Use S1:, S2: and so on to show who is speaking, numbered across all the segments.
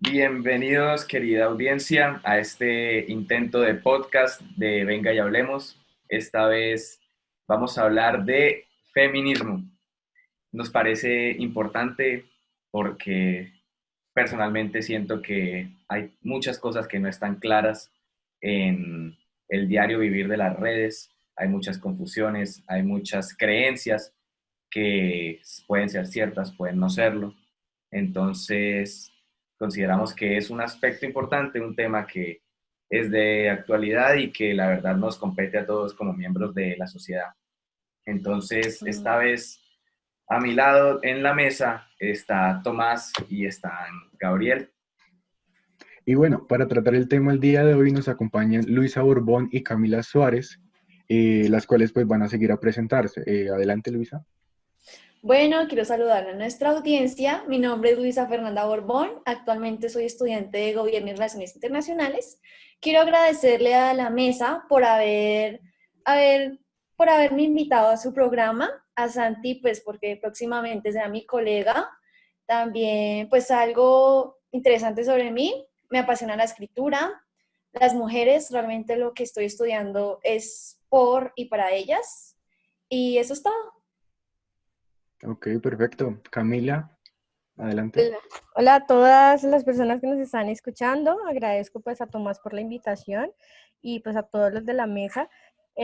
S1: Bienvenidos, querida audiencia, a este intento de podcast de Venga y Hablemos. Esta vez vamos a hablar de feminismo. Nos parece importante porque personalmente siento que hay muchas cosas que no están claras en el diario vivir de las redes. Hay muchas confusiones, hay muchas creencias que pueden ser ciertas, pueden no serlo. Entonces, consideramos que es un aspecto importante, un tema que es de actualidad y que la verdad nos compete a todos como miembros de la sociedad. Entonces, esta vez a mi lado en la mesa está Tomás y está Gabriel.
S2: Y bueno, para tratar el tema el día de hoy nos acompañan Luisa Borbón y Camila Suárez, las cuales pues van a seguir a presentarse. Adelante, Luisa.
S3: Bueno, quiero saludar a nuestra audiencia. Mi nombre es Luisa Fernanda Borbón. Actualmente soy estudiante de Gobierno y Relaciones Internacionales. Quiero agradecerle a la mesa por haberme invitado a su programa. A Santi, pues porque próximamente será mi colega. También, pues algo interesante sobre mí. Me apasiona la escritura. Las mujeres, realmente lo que estoy estudiando es por y para ellas. Y eso es todo.
S2: Ok, perfecto. Camila, adelante.
S4: Hola. Hola a todas las personas que nos están escuchando. Agradezco pues a Tomás por la invitación y pues a todos los de la mesa.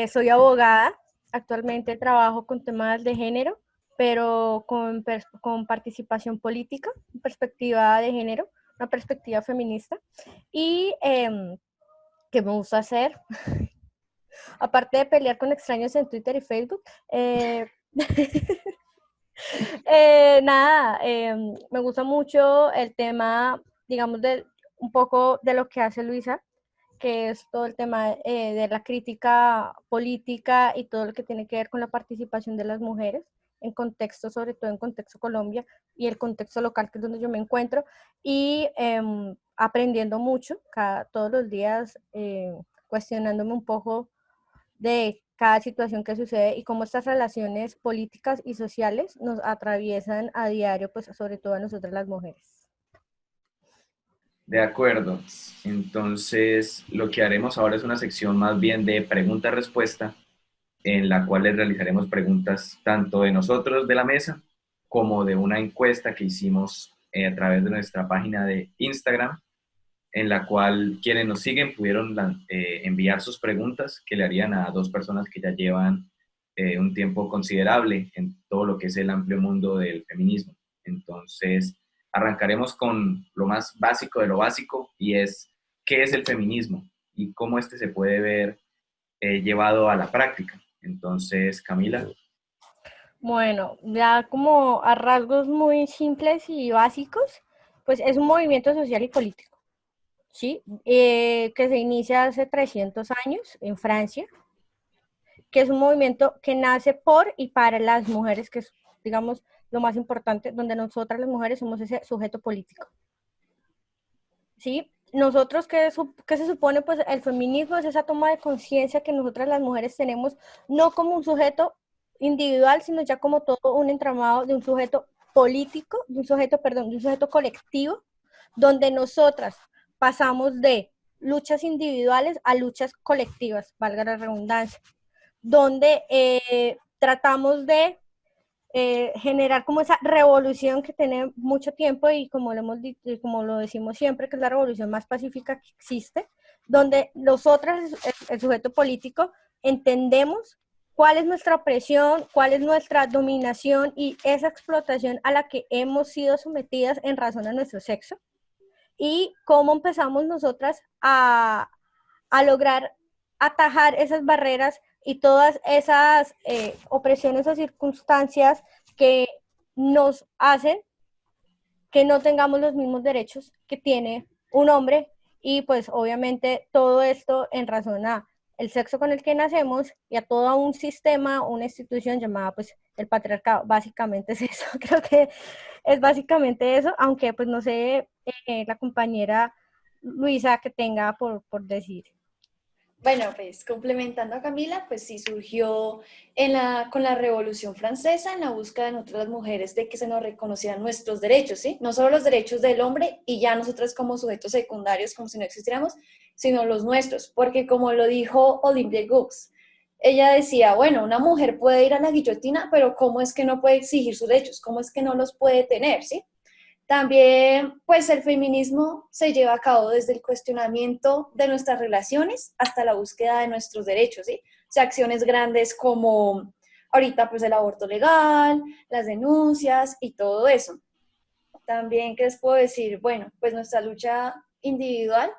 S4: Soy abogada. Actualmente trabajo con temas de género, pero con participación política, perspectiva de género, una perspectiva feminista. Y ¿qué me gusta hacer? Aparte de pelear con extraños en Twitter y Facebook, me gusta mucho el tema, digamos, un poco de lo que hace Luisa, que es todo el tema de la crítica política y todo lo que tiene que ver con la participación de las mujeres en contexto, sobre todo en contexto Colombia y el contexto local, que es donde yo me encuentro, y aprendiendo mucho todos los días, cuestionándome un poco de cada situación que sucede y cómo estas relaciones políticas y sociales nos atraviesan a diario, pues sobre todo a nosotras las mujeres.
S1: De acuerdo. Entonces, lo que haremos ahora es una sección más bien de pregunta-respuesta, en la cual les realizaremos preguntas tanto de nosotros de la mesa como de una encuesta que hicimos a través de nuestra página de Instagram, en la cual quienes nos siguen pudieron enviar sus preguntas que le harían a dos personas que ya llevan un tiempo considerable en todo lo que es el amplio mundo del feminismo. Entonces, arrancaremos con lo más básico de lo básico y es qué es el feminismo y cómo este se puede ver llevado a la práctica. Entonces, Camila.
S4: Bueno, ya como a rasgos muy simples y básicos, pues es un movimiento social y político, ¿sí? Que se inicia hace 300 años en Francia, que es un movimiento que nace por y para las mujeres, que es, digamos, lo más importante, donde nosotras las mujeres somos ese sujeto político. ¿Sí? Nosotros, ¿qué se supone? Pues el feminismo es esa toma de conciencia que nosotras las mujeres tenemos, no como un sujeto individual, sino ya como todo un entramado de un sujeto político, de un sujeto colectivo, donde nosotras pasamos de luchas individuales a luchas colectivas, valga la redundancia, donde tratamos de generar como esa revolución que tiene mucho tiempo y como lo hemos dicho, y como lo decimos siempre, que es la revolución más pacífica que existe, donde nosotras, el sujeto político, entendemos cuál es nuestra opresión, cuál es nuestra dominación y esa explotación a la que hemos sido sometidas en razón a nuestro sexo, y cómo empezamos nosotras a lograr atajar esas barreras y todas esas opresiones o circunstancias que nos hacen que no tengamos los mismos derechos que tiene un hombre, y pues obviamente todo esto en razón a el sexo con el que nacemos y a todo un sistema, una institución llamada pues el patriarcado. Básicamente es eso, creo que es básicamente eso, aunque pues no sé la compañera Luisa que tenga por decir.
S3: Bueno, pues complementando a Camila, pues sí surgió con la Revolución Francesa, en la búsqueda de nosotras las mujeres de que se nos reconocieran nuestros derechos, ¿sí? No solo los derechos del hombre y ya nosotras como sujetos secundarios, como si no existiéramos, sino los nuestros, porque como lo dijo Olympe Gux, ella decía, bueno, una mujer puede ir a la guillotina, pero ¿cómo es que no puede exigir sus derechos? ¿Cómo es que no los puede tener, ¿sí? También, pues el feminismo se lleva a cabo desde el cuestionamiento de nuestras relaciones hasta la búsqueda de nuestros derechos, ¿sí? O sea, acciones grandes como ahorita pues el aborto legal, las denuncias y todo eso. También, ¿qué les puedo decir? Bueno, pues nuestra lucha individual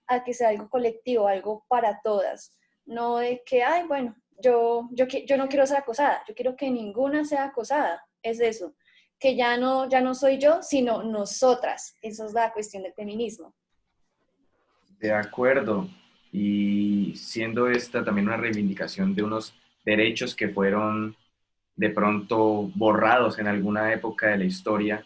S3: a que sea algo colectivo, algo para todas. No de que, ay, bueno, yo no quiero ser acosada, yo quiero que ninguna sea acosada. Es eso, que ya no soy yo, sino nosotras. Eso es la cuestión del feminismo.
S1: De acuerdo. Y siendo esta también una reivindicación de unos derechos que fueron de pronto borrados en alguna época de la historia,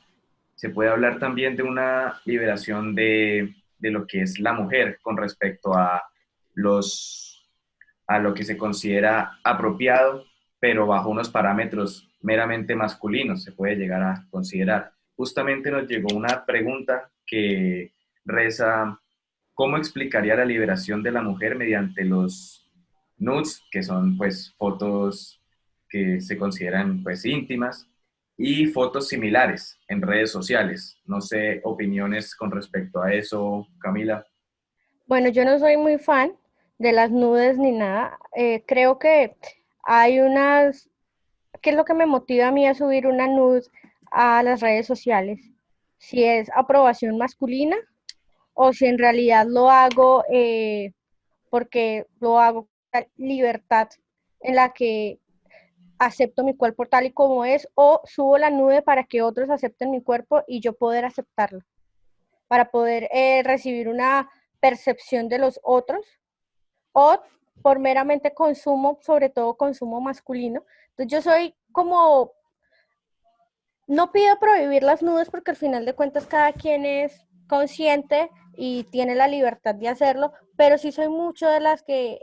S1: se puede hablar también de una liberación de lo que es la mujer con respecto los, a lo que se considera apropiado, pero bajo unos parámetros meramente masculinos, se puede llegar a considerar. Justamente nos llegó una pregunta que reza: ¿cómo explicaría la liberación de la mujer mediante los nudes, que son pues fotos que se consideran pues íntimas, y fotos similares en redes sociales? No sé, opiniones con respecto a eso, Camila.
S4: Bueno, yo no soy muy fan de las nudes ni nada. Creo que hay unas, ¿qué es lo que me motiva a mí a subir una nude a las redes sociales? Si es aprobación masculina o si en realidad lo hago porque lo hago con libertad en la que acepto mi cuerpo tal y como es, o subo la nube para que otros acepten mi cuerpo y yo poder aceptarlo, para poder recibir una percepción de los otros, o por meramente consumo, sobre todo consumo masculino. Entonces yo soy como, no pido prohibir las nudes porque al final de cuentas cada quien es consciente y tiene la libertad de hacerlo, pero sí soy mucho de las que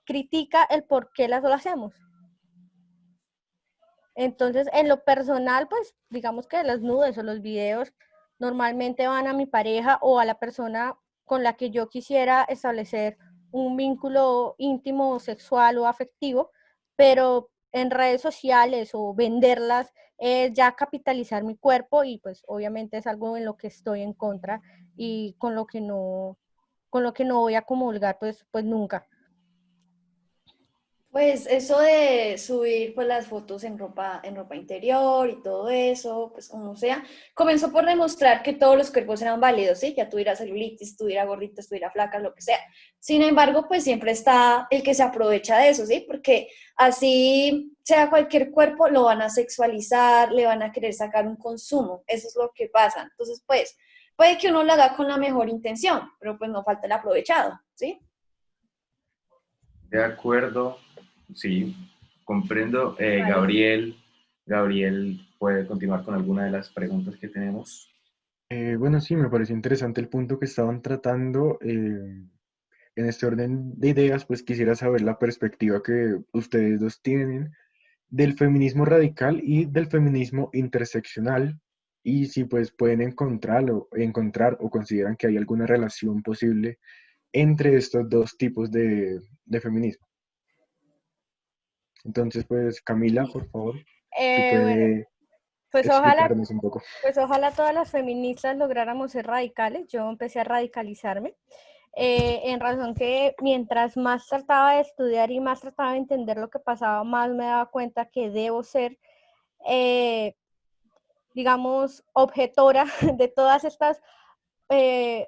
S4: critica el por qué las lo hacemos. Entonces, en lo personal, pues digamos que las nudes o los videos normalmente van a mi pareja o a la persona con la que yo quisiera establecer un vínculo íntimo, sexual o afectivo, pero en redes sociales o venderlas es ya capitalizar mi cuerpo y pues obviamente es algo en lo que estoy en contra y con lo que no voy a comulgar pues nunca.
S3: Pues eso de subir pues las fotos en ropa interior y todo eso, pues como sea, comenzó por demostrar que todos los cuerpos eran válidos, ¿sí? Ya tuviera celulitis, tuviera gordita, estuviera flaca, lo que sea. Sin embargo, pues siempre está el que se aprovecha de eso, ¿sí? Porque así sea cualquier cuerpo, lo van a sexualizar, le van a querer sacar un consumo. Eso es lo que pasa. Entonces, pues, puede que uno lo haga con la mejor intención, pero pues no falta el aprovechado, ¿sí?
S1: De acuerdo, sí, comprendo.
S4: Vale.
S1: Gabriel puede continuar con alguna de las preguntas que tenemos.
S2: Bueno, sí, me pareció interesante el punto que estaban tratando. En este orden de ideas, pues quisiera saber la perspectiva que ustedes dos tienen del feminismo radical y del feminismo interseccional, y si pues pueden encontrar o consideran que hay alguna relación posible entre estos dos tipos de feminismo. Entonces, pues Camila, por favor, tú
S4: Bueno,
S2: puedes
S4: pues ojalá
S2: explicarnos un poco.
S4: Pues ojalá todas las feministas lográramos ser radicales. Yo empecé a radicalizarme en razón que mientras más trataba de estudiar y más trataba de entender lo que pasaba, más me daba cuenta que debo ser, eh, digamos, objetora de todas estas eh,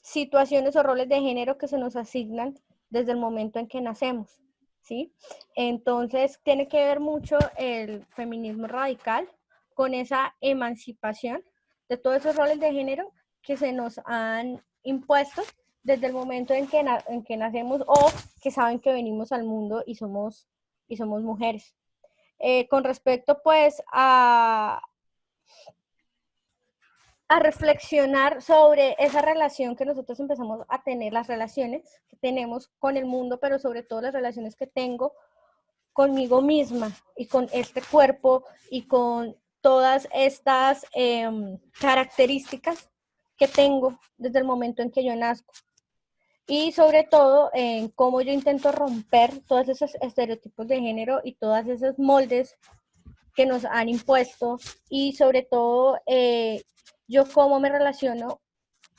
S4: situaciones o roles de género que se nos asignan desde el momento en que nacemos, ¿sí? Entonces, tiene que ver mucho el feminismo radical con esa emancipación de todos esos roles de género que se nos han impuesto desde el momento en que nacemos o que saben que venimos al mundo y somos mujeres. Con respecto pues a reflexionar sobre esa relación que nosotros empezamos a tener, las relaciones que tenemos con el mundo, pero sobre todo las relaciones que tengo conmigo misma y con este cuerpo y con todas estas características que tengo desde el momento en que yo nazco. Y sobre todo en cómo yo intento romper todos esos estereotipos de género y todos esos moldes que nos han impuesto, y sobre todo yo cómo me relaciono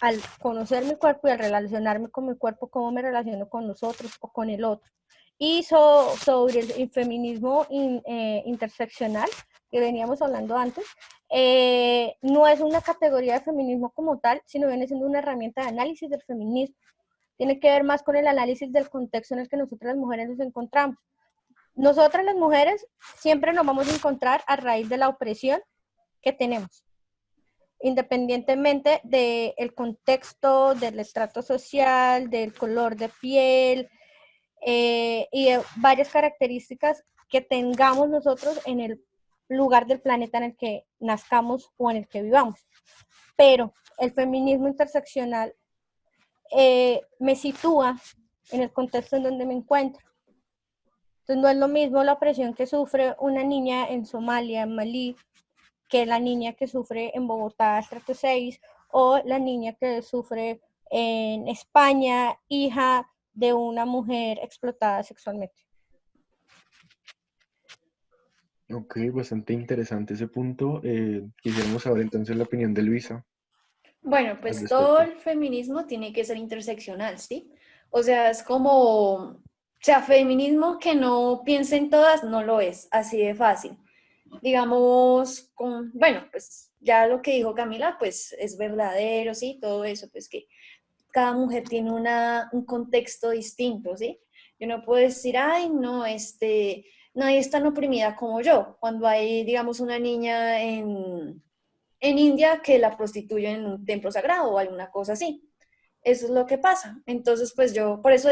S4: al conocer mi cuerpo y al relacionarme con mi cuerpo, cómo me relaciono con los otros o con el otro. Y sobre el feminismo interseccional que veníamos hablando antes, no es una categoría de feminismo como tal, sino viene siendo una herramienta de análisis del feminismo. Tiene que ver más con el análisis del contexto en el que nosotras las mujeres nos encontramos. Nosotras las mujeres siempre nos vamos a encontrar a raíz de la opresión que tenemos, independientemente del contexto, del estrato social, del color de piel y de varias características que tengamos nosotros en el lugar del planeta en el que nazcamos o en el que vivamos. Pero el feminismo interseccional me sitúa en el contexto en donde me encuentro. Entonces no es lo mismo la opresión que sufre una niña en Somalia, en Malí, que la niña que sufre en Bogotá, estrato 6, o la niña que sufre en España, hija de una mujer explotada sexualmente.
S2: Ok, bastante interesante ese punto. Quisiéramos saber entonces la opinión de Luisa
S3: Bueno,
S2: al
S3: pues todo
S2: respecto.
S3: el feminismo tiene que ser interseccional, ¿sí? O sea, es como, o sea, feminismo que no piense en todas, no lo es, así de fácil. Digamos, bueno, pues ya lo que dijo Camila, pues es verdadero, ¿sí? Todo eso, pues que cada mujer tiene un contexto distinto, ¿sí? Yo no puedo decir, ay, no, nadie es tan oprimida como yo, cuando hay, digamos, una niña en India que la prostituyen en un templo sagrado o alguna cosa así. Eso es lo que pasa. Entonces, pues por eso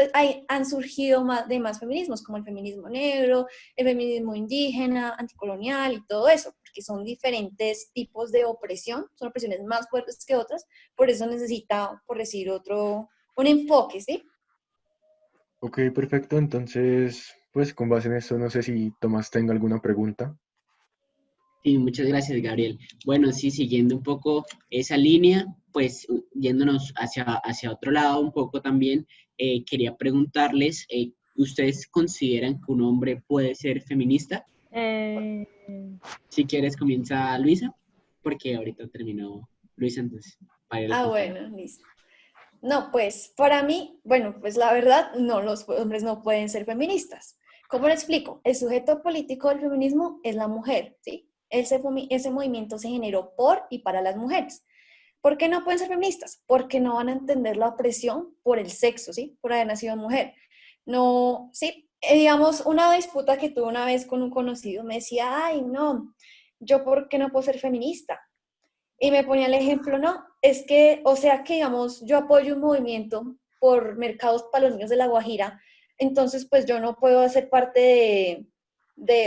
S3: han surgido más feminismos, como el feminismo negro, el feminismo indígena, anticolonial y todo eso, porque son diferentes tipos de opresión, son opresiones más fuertes que otras, por eso necesita, por decir un enfoque, ¿sí?
S2: Ok, perfecto. Entonces, pues con base en eso, no sé si Tomás tenga alguna pregunta.
S5: Sí, muchas gracias, Gabriel. Bueno, sí, siguiendo un poco esa línea, pues yéndonos hacia otro lado un poco también, quería preguntarles, ¿ustedes consideran que un hombre puede ser feminista?
S4: Eh,
S5: Si quieres, comienza Luisa, porque ahorita terminó Luisa, entonces, para ir
S3: Ah,
S5: respondiendo.
S3: bueno, listo. No, pues para mí, bueno, pues la verdad, no, los hombres no pueden ser feministas. ¿Cómo lo explico? El sujeto político del feminismo es la mujer, ¿sí? Ese movimiento se generó por y para las mujeres. ¿Por qué no pueden ser feministas? Porque no van a entender la opresión por el sexo, ¿sí? Por haber nacido mujer. No, sí, digamos, una disputa que tuve una vez con un conocido, me decía, ay, no, yo ¿por qué no puedo ser feminista? Y me ponía el ejemplo, no, es que, o sea que, digamos, yo apoyo un movimiento por mercados para los niños de La Guajira, entonces pues yo no puedo hacer parte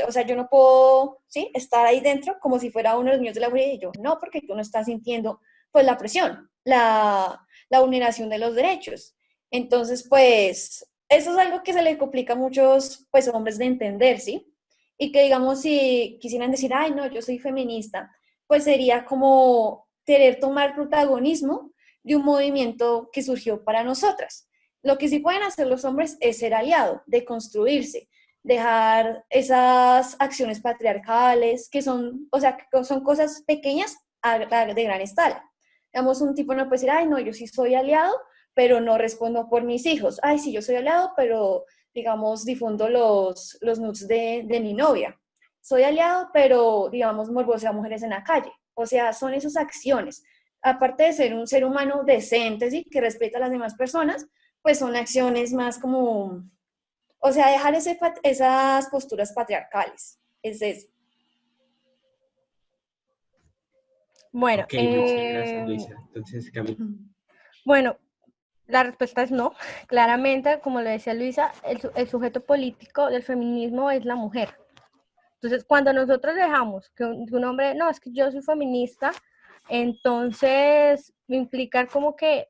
S3: o sea, yo no puedo, ¿sí? Estar ahí dentro como si fuera uno de los niños de La Guajira, y yo, no, porque tú no estás sintiendo, pues, la presión, la vulneración de los derechos. Entonces, pues, eso es algo que se le complica a muchos, pues, hombres de entender, ¿sí? Y que, digamos, si quisieran decir, ay, no, yo soy feminista, pues sería como querer tomar protagonismo de un movimiento que surgió para nosotras. Lo que sí pueden hacer los hombres es ser aliado, de construirse, dejar esas acciones patriarcales, que son, o sea, que son cosas pequeñas de gran escala. Digamos, un tipo no puede decir, ay, no, yo sí soy aliado, pero no respondo por mis hijos. Ay, sí, yo soy aliado, pero, digamos, difundo los nudes de mi novia. Soy aliado, pero, digamos, morboseo a mujeres en la calle. O sea, son esas acciones. Aparte de ser un ser humano decente, ¿sí? Que respeta a las demás personas, pues son acciones más como, o sea, dejar esas posturas patriarcales. Es eso.
S4: bueno,
S5: Ok, muchas gracias, Luisa. Entonces, Camila.
S4: bueno, la respuesta es no. Claramente, como lo decía Luisa, el sujeto político del feminismo es la mujer. Entonces, cuando nosotros dejamos que un hombre, no, es que yo soy feminista, Entonces, implicar como que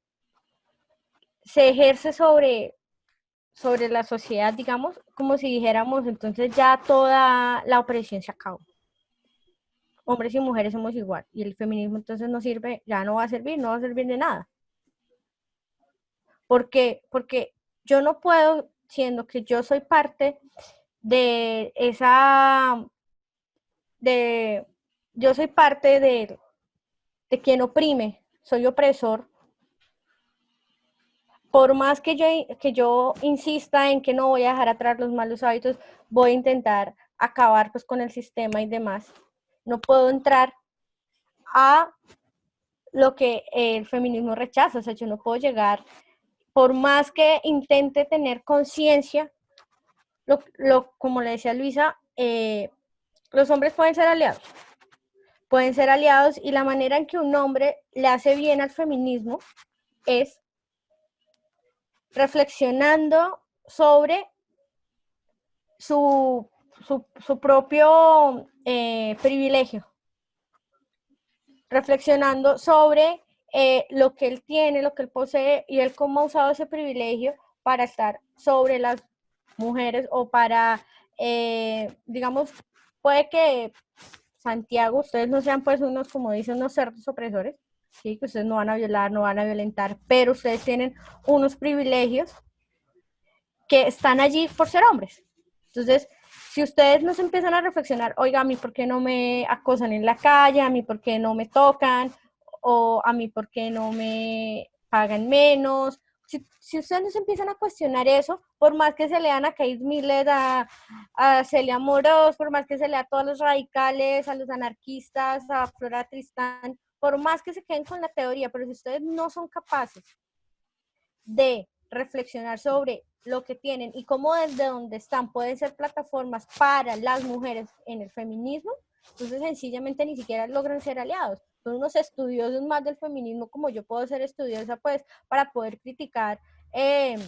S4: se ejerce sobre la sociedad, digamos, como si dijéramos, entonces ya toda la opresión se acabó. Hombres y mujeres somos igual. Y el feminismo entonces no sirve, ya no va a servir, no va a servir de nada. Porque yo no puedo, siendo que yo soy parte de yo soy parte de quien oprime, soy opresor. Por más que yo insista en que no voy a dejar atrás los malos hábitos, voy a intentar acabar pues con el sistema y demás. No puedo entrar a lo que el feminismo rechaza, o sea, yo no puedo llegar, por más que intente tener conciencia, como le decía Luisa, los hombres pueden ser aliados y la manera en que un hombre le hace bien al feminismo es reflexionando sobre su propio privilegio, reflexionando sobre lo que él tiene, lo que él posee y él cómo ha usado ese privilegio para estar sobre las mujeres o para, digamos, puede que Santiago, ustedes no sean pues unos, como dicen, unos cerdos opresores, ¿sí? Que ustedes no van a violar, no van a violentar, pero ustedes tienen unos privilegios que están allí por ser hombres. Entonces, si ustedes no se empiezan a reflexionar, oiga, a mí por qué no me acosan en la calle, a mí por qué no me tocan, o a mí por qué no me pagan menos, si ustedes no se empiezan a cuestionar eso, por más que se lean a Kate Millett, a Celia Moros, por más que se lea a todos los radicales, a los anarquistas, a Flora Tristán, por más que se queden con la teoría, pero si ustedes no son capaces de reflexionar sobre lo que tienen y cómo desde donde están pueden ser plataformas para las mujeres en el feminismo, entonces sencillamente ni siquiera logran ser aliados. Son unos estudiosos más del feminismo, como yo puedo ser estudiosa, pues, para poder criticar el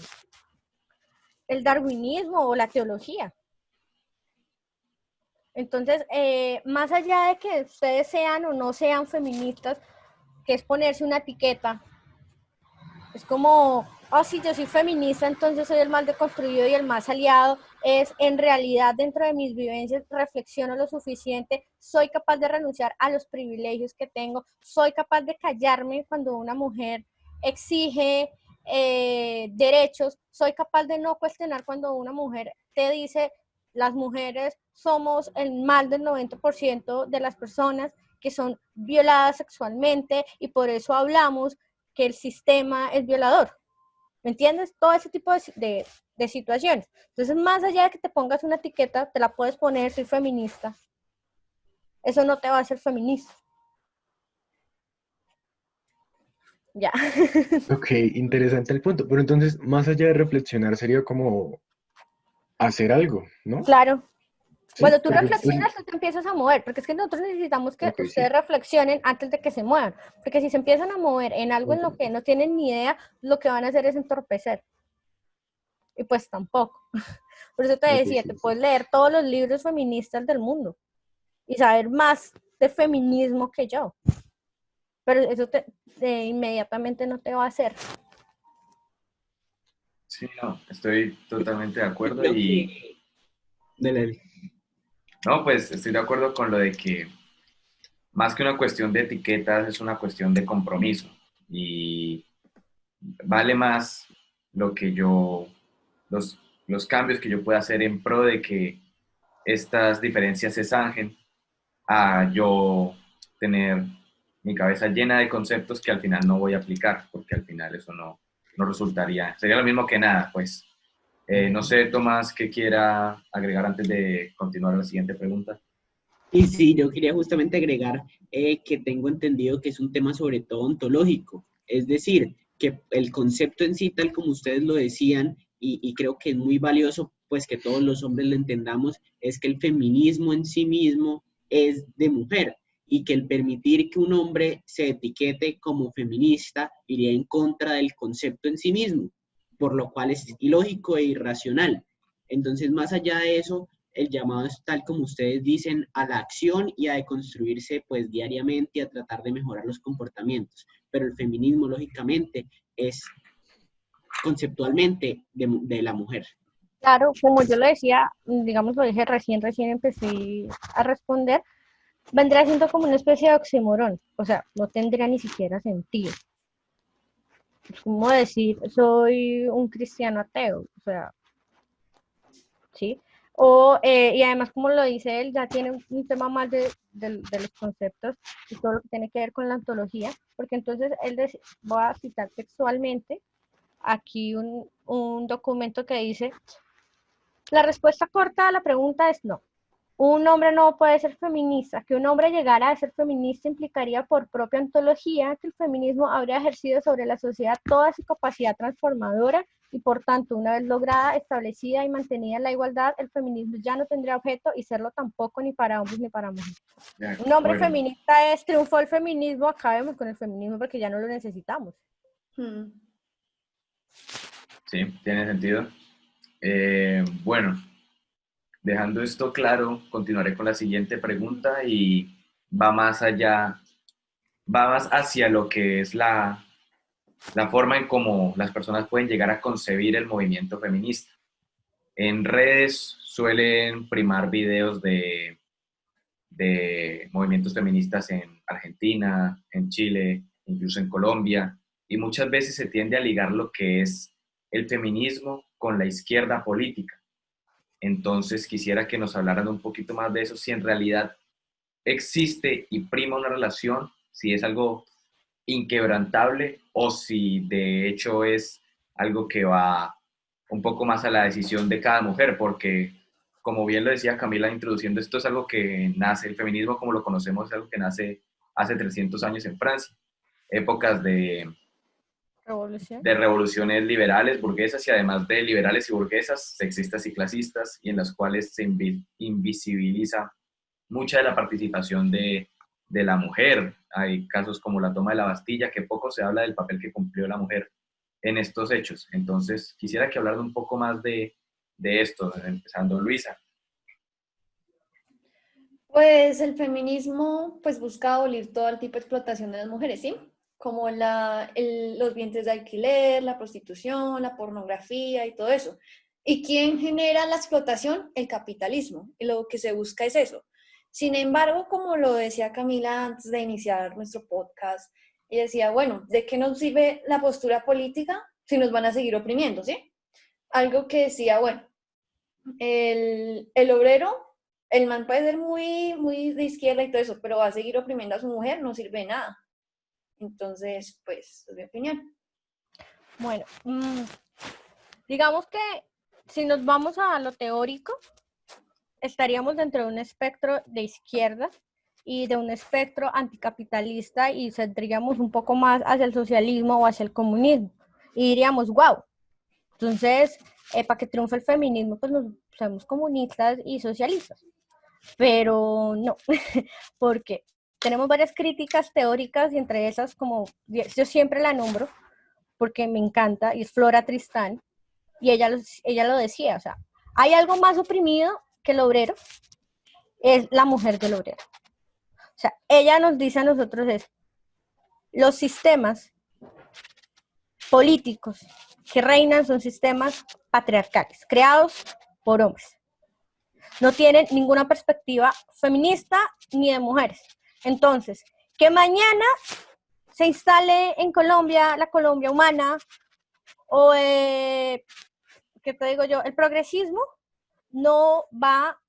S4: darwinismo o la teología. Entonces, más allá de que ustedes sean o no sean feministas, que es ponerse una etiqueta, es como, oh, sí, yo soy feminista, entonces soy el más deconstruido y el más aliado. Es en realidad, dentro de mis vivencias, reflexiono lo suficiente, soy capaz de renunciar a los privilegios que tengo, soy capaz de callarme cuando una mujer exige derechos, soy capaz de no cuestionar cuando una mujer te dice, las mujeres somos el más del 90% de las personas que son violadas sexualmente y por eso hablamos que el sistema es violador. ¿Me entiendes? Todo ese tipo de situaciones. Entonces, más allá de que te pongas una etiqueta, te la puedes poner, soy feminista. Eso no te va a hacer feminista. Ya.
S2: Ok, interesante el punto. Pero entonces, más allá de reflexionar, sería como hacer algo, ¿no?
S4: Claro.
S2: Sí,
S4: Cuando tú
S2: porque,
S4: reflexionas, tú te empiezas a mover, porque es que nosotros necesitamos que
S2: ok, sí.
S4: ustedes reflexionen antes de que se muevan, porque si se empiezan a mover en algo en lo que no tienen ni idea, lo que van a hacer es entorpecer. Y pues tampoco. Por eso te
S2: Ok,
S4: decía,
S2: sí,
S4: te
S2: sí.
S4: puedes leer todos los libros feministas del mundo y saber más de feminismo que yo. Pero eso inmediatamente no te va a hacer.
S1: Sí, no, estoy totalmente de
S5: Yo
S1: acuerdo
S5: creo
S1: y
S5: que... Dale.
S1: no, pues estoy de acuerdo con lo de que más que una cuestión de etiquetas es una cuestión de compromiso y vale más lo que los cambios que yo pueda hacer en pro de que estas diferencias se zanjen a yo tener mi cabeza llena de conceptos que al final no voy a aplicar, porque al final eso no resultaría, sería lo mismo que nada, pues. No sé, Tomás, ¿qué quiera agregar antes de continuar la siguiente pregunta?
S5: Y sí, yo quería justamente agregar que tengo entendido que es un tema sobre todo ontológico, es decir, que el concepto en sí, tal como ustedes lo decían, y creo que es muy valioso, pues que todos los hombres lo entendamos, es que el feminismo en sí mismo es de mujer y que el permitir que un hombre se etiquete como feminista iría en contra del concepto en sí mismo, por lo cual es ilógico e irracional. Entonces, más allá de eso, el llamado es tal como ustedes dicen, a la acción y a deconstruirse pues diariamente y a tratar de mejorar los comportamientos. Pero el feminismo, lógicamente, es conceptualmente de la mujer.
S4: Claro, como yo lo decía, digamos, lo dije recién empecé a responder, vendría siendo como una especie de oxímoron, o sea, no tendría ni siquiera sentido. Es como decir, soy un cristiano ateo, o sea, ¿sí? Y además, como lo dice él, ya tiene un tema más de los conceptos y todo lo que tiene que ver con la ontología, porque entonces voy a citar textualmente aquí un documento que dice, la respuesta corta a la pregunta es no. Un hombre no puede ser feminista. Que un hombre llegara a ser feminista implicaría por propia ontología que el feminismo habría ejercido sobre la sociedad toda su capacidad transformadora y por tanto, una vez lograda, establecida y mantenida la igualdad, el feminismo ya no tendría objeto y serlo tampoco ni para hombres ni para mujeres. Un hombre feminista es triunfó el feminismo, acabemos con el feminismo porque ya no lo necesitamos.
S1: Sí, tiene sentido. Bueno, dejando esto claro, continuaré con la siguiente pregunta y va más allá, va más hacia lo que es la forma en cómo las personas pueden llegar a concebir el movimiento feminista. En redes suelen primar videos de movimientos feministas en Argentina, en Chile, incluso en Colombia, y muchas veces se tiende a ligar lo que es el feminismo con la izquierda política. Entonces quisiera que nos hablaran un poquito más de eso, si en realidad existe y prima una relación, si es algo inquebrantable o si de hecho es algo que va un poco más a la decisión de cada mujer, porque como bien lo decía Camila introduciendo, esto es algo que nace, el feminismo como lo conocemos es algo que nace hace 300 años en Francia, épocas de revoluciones liberales, burguesas y además de liberales y burguesas, sexistas y clasistas, y en las cuales se invisibiliza mucha de la participación de la mujer. Hay casos como la toma de la Bastilla, que poco se habla del papel que cumplió la mujer en estos hechos. Entonces, quisiera que hablaran un poco más de esto, empezando Luisa.
S3: Pues el feminismo pues busca abolir todo el tipo de explotación de las mujeres, ¿sí? Como los vientres de alquiler, la prostitución, la pornografía y todo eso. ¿Y quién genera la explotación? El capitalismo. Y lo que se busca es eso. Sin embargo, como lo decía Camila antes de iniciar nuestro podcast, ella decía, bueno, ¿de qué nos sirve la postura política si nos van a seguir oprimiendo, sí? Algo que decía, bueno, el obrero, el man puede ser muy de izquierda y todo eso, pero va a seguir oprimiendo a su mujer, no sirve de nada. Entonces, pues, es mi opinión.
S4: Bueno, digamos que si nos vamos a lo teórico, estaríamos dentro de un espectro de izquierda y de un espectro anticapitalista y saldríamos un poco más hacia el socialismo o hacia el comunismo. Y diríamos, wow, entonces, para que triunfe el feminismo, pues nos somos comunistas y socialistas. Pero no, porque tenemos varias críticas teóricas y entre esas, como yo siempre la nombro, porque me encanta, y es Flora Tristán, y ella lo decía, o sea, hay algo más oprimido que el obrero, es la mujer del obrero. O sea, ella nos dice a nosotros eso, los sistemas políticos que reinan son sistemas patriarcales, creados por hombres. No tienen ninguna perspectiva feminista ni de mujeres. Entonces, que mañana se instale en Colombia la Colombia humana o, ¿qué te digo yo? El progresismo no va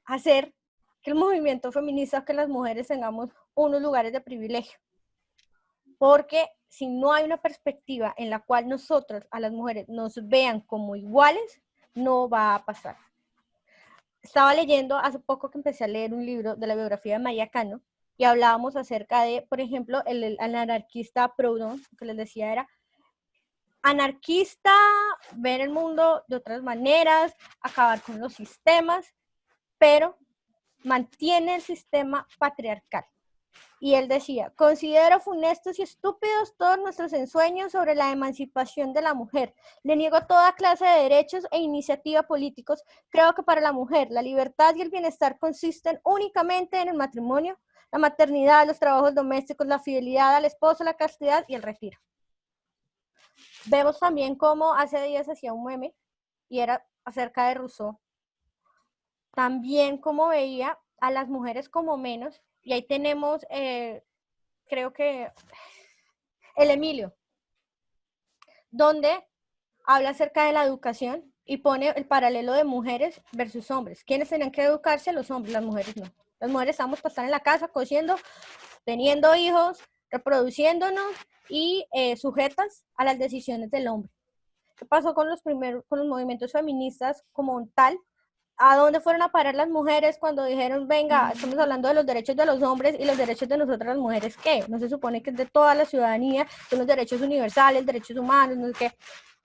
S4: a hacer que el movimiento feminista, que las mujeres tengamos unos lugares de privilegio. Porque si no hay una perspectiva en la cual nosotros a las mujeres nos vean como iguales, no va a pasar. Estaba leyendo hace poco que empecé a leer un libro de la biografía de Maya Cano y hablábamos acerca de, por ejemplo, el anarquista Proudhon, que les decía era anarquista, ver el mundo de otras maneras, acabar con los sistemas, pero mantiene el sistema patriarcal. Y él decía, considero funestos y estúpidos todos nuestros ensueños sobre la emancipación de la mujer. Le niego toda clase de derechos e iniciativa políticos. Creo que para la mujer la libertad y el bienestar consisten únicamente en el matrimonio, la maternidad, los trabajos domésticos, la fidelidad al esposo, la castidad y el retiro. Vemos también cómo hace días hacía un meme y era acerca de Rousseau. También cómo veía a las mujeres como menos. Y ahí tenemos, creo que, el Emilio, donde habla acerca de la educación y pone el paralelo de mujeres versus hombres. ¿Quiénes tenían que educarse? Los hombres, las mujeres no. Las mujeres estamos para estar en la casa, cosiendo, teniendo hijos, reproduciéndonos y sujetas a las decisiones del hombre. ¿Qué pasó con los movimientos feministas como tal? ¿A dónde fueron a parar las mujeres cuando dijeron, venga, estamos hablando de los derechos de los hombres y los derechos de nosotras las mujeres? ¿Qué? No se supone que es de toda la ciudadanía, son los derechos universales, derechos humanos, no sé qué.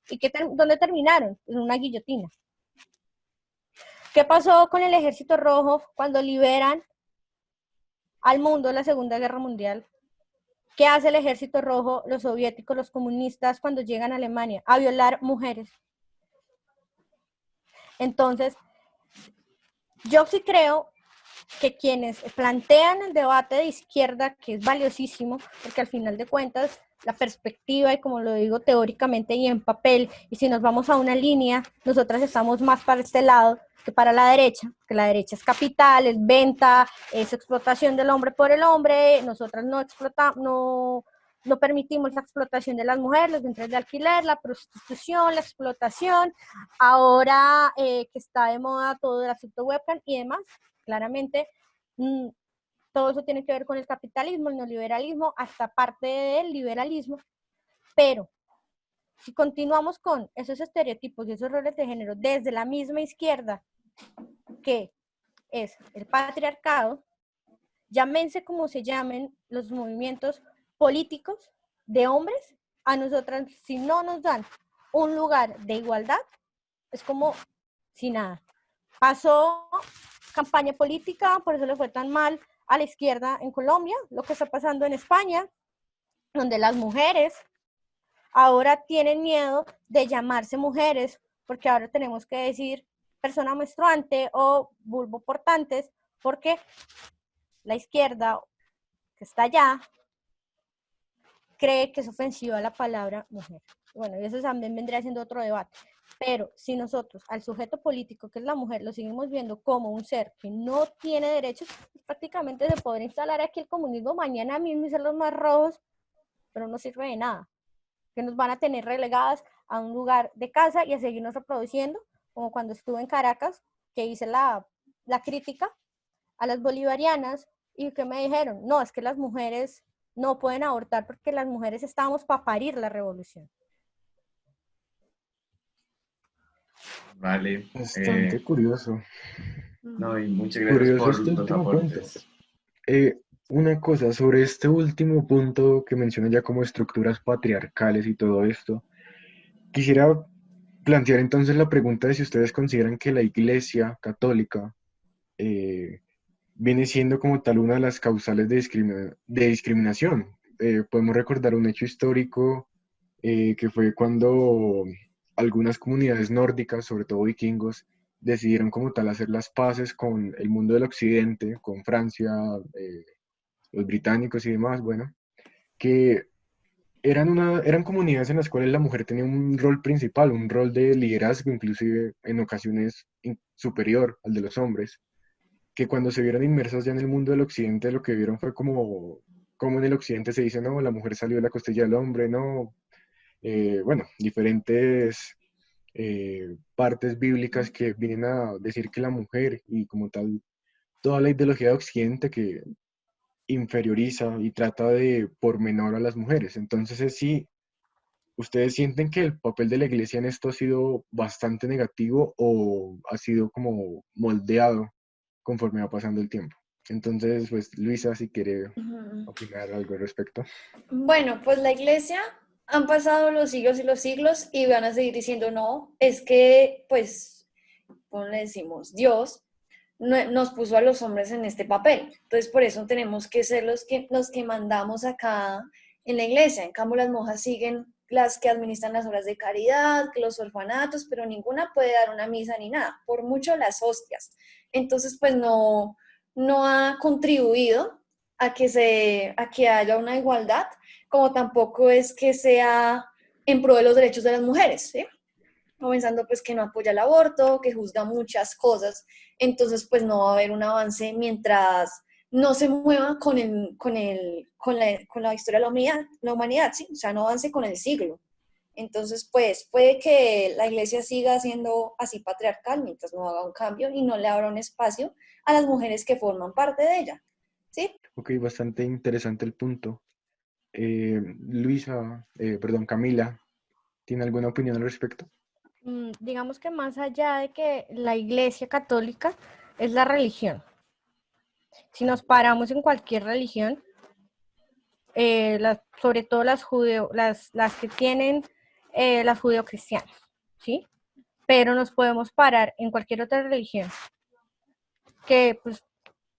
S4: ¿Y dónde terminaron? En una guillotina. ¿Qué pasó con el Ejército Rojo cuando liberan al mundo en la Segunda Guerra Mundial? ¿Qué hace el Ejército Rojo, los soviéticos, los comunistas cuando llegan a Alemania? A violar mujeres. Entonces, yo sí creo que quienes plantean el debate de izquierda, que es valiosísimo, porque al final de cuentas la perspectiva, y como lo digo teóricamente y en papel, y si nos vamos a una línea, nosotras estamos más para este lado que para la derecha, que la derecha es capital, es venta, es explotación del hombre por el hombre, nosotras no permitimos la explotación de las mujeres, los vientres de alquiler, la prostitución, la explotación, ahora que está de moda todo el asunto webcam y demás, claramente todo eso tiene que ver con el capitalismo, el neoliberalismo, hasta parte del liberalismo, pero si continuamos con esos estereotipos y esos roles de género desde la misma izquierda, que es el patriarcado, llámense como se llamen los movimientos políticos de hombres, a nosotras si no nos dan un lugar de igualdad, es como si nada. Pasó campaña política, por eso le fue tan mal a la izquierda en Colombia, lo que está pasando en España, donde las mujeres ahora tienen miedo de llamarse mujeres, porque ahora tenemos que decir persona menstruante o vulvo portantes, porque la izquierda que está allá cree que es ofensiva la palabra mujer. Bueno, y eso también vendría siendo otro debate. Pero si nosotros al sujeto político, que es la mujer, lo seguimos viendo como un ser que no tiene derechos, pues prácticamente se podría instalar aquí el comunismo mañana mismo y ser los más rojos, pero no sirve de nada. Que nos van a tener relegadas a un lugar de casa y a seguirnos reproduciendo, como cuando estuve en Caracas, que hice la crítica a las bolivarianas y que me dijeron, no, es que las mujeres no pueden abortar porque las mujeres estábamos para parir la revolución.
S1: Vale.
S2: Bastante curioso.
S1: No, y muchas gracias
S2: Curioso
S1: por
S2: este
S1: los
S2: último punto.
S1: aportes.
S2: Una cosa, sobre este último punto que menciona ya como estructuras patriarcales y todo esto, quisiera plantear entonces la pregunta de si ustedes consideran que la Iglesia Católica viene siendo como tal una de las causales de discriminación. Podemos recordar un hecho histórico que fue cuando algunas comunidades nórdicas, sobre todo vikingos, decidieron como tal hacer las paces con el mundo del occidente, con Francia, los británicos y demás, bueno, que eran comunidades en las cuales la mujer tenía un rol principal, un rol de liderazgo, inclusive en ocasiones superior al de los hombres, que cuando se vieron inmersas ya en el mundo del occidente, lo que vieron fue como en el occidente se dice, no, la mujer salió de la costilla del hombre, no, bueno, diferentes partes bíblicas que vienen a decir que la mujer y como tal, toda la ideología de occidente que inferioriza y trata de por menor a las mujeres. Entonces, sí, ¿ustedes sienten que el papel de la iglesia en esto ha sido bastante negativo o ha sido como moldeado conforme va pasando el tiempo? Entonces, pues Luisa, si quiere opinar algo al respecto.
S3: Bueno, pues la iglesia han pasado los siglos y los siglos y van a seguir diciendo no, es que pues, ¿cómo le decimos? Dios nos puso a los hombres en este papel. Entonces, por eso tenemos que ser los que mandamos acá en la iglesia. En cambio, las monjas siguen las que administran las obras de caridad, que los orfanatos, pero ninguna puede dar una misa ni nada, por mucho las hostias. Entonces, pues no ha contribuido a que haya una igualdad, como tampoco es que sea en pro de los derechos de las mujeres, ¿sí? Comenzando pues que no apoya el aborto, que juzga muchas cosas, entonces pues no va a haber un avance mientras no se mueva con la historia de la humanidad, ¿sí? O sea, no avance con el siglo. Entonces, pues puede que la iglesia siga siendo así patriarcal mientras no haga un cambio y no le abra un espacio a las mujeres que forman parte de ella, ¿sí?
S2: Ok, bastante interesante el punto. Perdón, Camila, ¿tiene alguna opinión al respecto?
S4: Digamos que más allá de que la Iglesia Católica es la religión, si nos paramos en cualquier religión, sobre todo las que tienen las judeocristianas, ¿sí? Pero nos podemos parar en cualquier otra religión que, pues,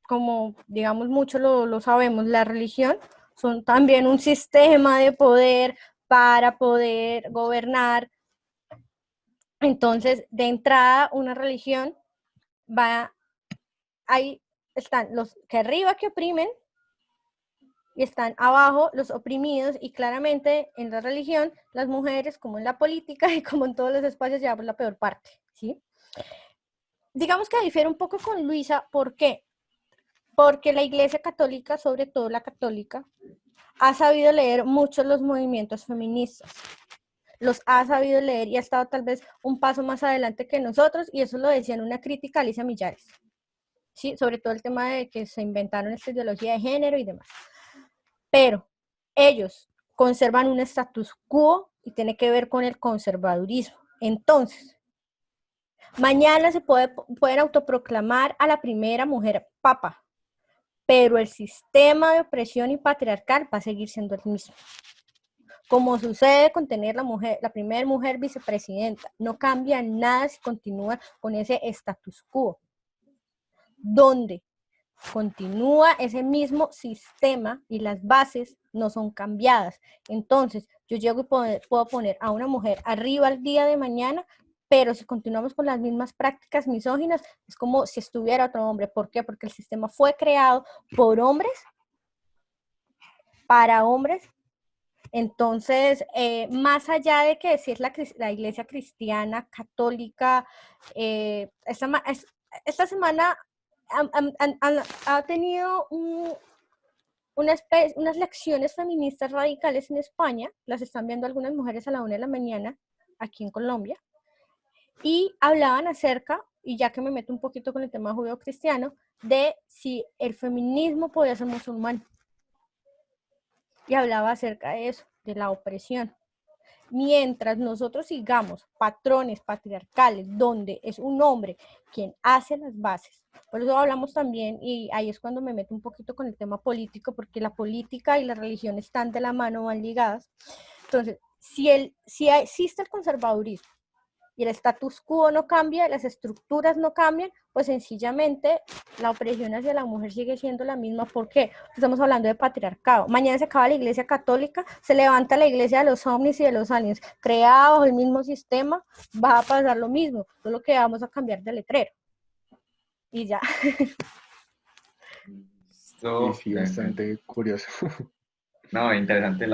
S4: como digamos mucho lo sabemos, la religión son también un sistema de poder para poder gobernar. Entonces, de entrada, una religión ahí están los que arriba que oprimen y están abajo los oprimidos, y claramente en la religión las mujeres, como en la política y como en todos los espacios, llevamos la peor parte, ¿sí? Digamos que difiere un poco con Luisa. ¿Por qué? Porque la Iglesia Católica, sobre todo la católica, ha sabido leer mucho los movimientos feministas, los ha sabido leer y ha estado tal vez un paso más adelante que nosotros, y eso lo decía en una crítica a Alicia Millares, ¿sí? Sobre todo el tema de que se inventaron esta ideología de género y demás. Pero ellos conservan un status quo y tiene que ver con el conservadurismo. Entonces, mañana pueden autoproclamar a la primera mujer papa, pero el sistema de opresión y patriarcal va a seguir siendo el mismo. Como sucede con tener la primera mujer vicepresidenta, no cambia nada si continúa con ese status quo, donde continúa ese mismo sistema y las bases no son cambiadas. Entonces, yo llego y puedo poner a una mujer arriba el día de mañana, pero si continuamos con las mismas prácticas misóginas, es como si estuviera otro hombre. ¿Por qué? Porque el sistema fue creado por hombres, para hombres. Entonces, más allá de que si es la iglesia cristiana, católica, esta semana ha tenido unas lecciones feministas radicales en España, las están viendo algunas mujeres a la 1 de la mañana aquí en Colombia, y hablaban acerca, y ya que me meto un poquito con el tema judeo-cristiano, de si el feminismo podía ser musulmán. Y hablaba acerca de eso, de la opresión. Mientras nosotros sigamos patrones patriarcales donde es un hombre quien hace las bases, por eso hablamos también, y ahí es cuando me meto un poquito con el tema político, porque la política y la religión están de la mano, van ligadas. Entonces, si existe el conservadurismo y el status quo no cambia, las estructuras no cambian, pues sencillamente la opresión hacia la mujer sigue siendo la misma. ¿Por qué? Porque estamos hablando de patriarcado. Mañana se acaba la iglesia católica, se levanta la iglesia de los ovnis y de los aliens, creada bajo el mismo sistema, va a pasar lo mismo, solo que vamos a cambiar de letrero. Y ya.
S2: Sí, bastante curioso.
S1: No, interesante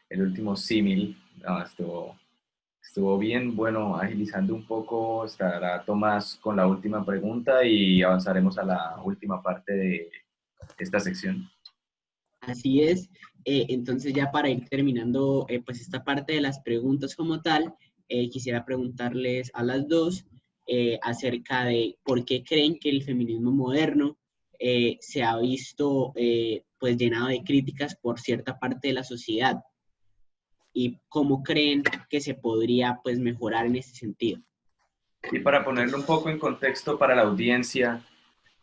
S1: el último símil. No, estuvo bien. Bueno, agilizando un poco, estará Tomás con la última pregunta y avanzaremos a la última parte de esta sección.
S5: Así es. Entonces ya para ir terminando pues esta parte de las preguntas como tal, quisiera preguntarles a las dos acerca de por qué creen que el feminismo moderno se ha visto pues llenado de críticas por cierta parte de la sociedad, y cómo creen que se podría pues mejorar en ese sentido.
S1: Y para ponerlo un poco en contexto para la audiencia,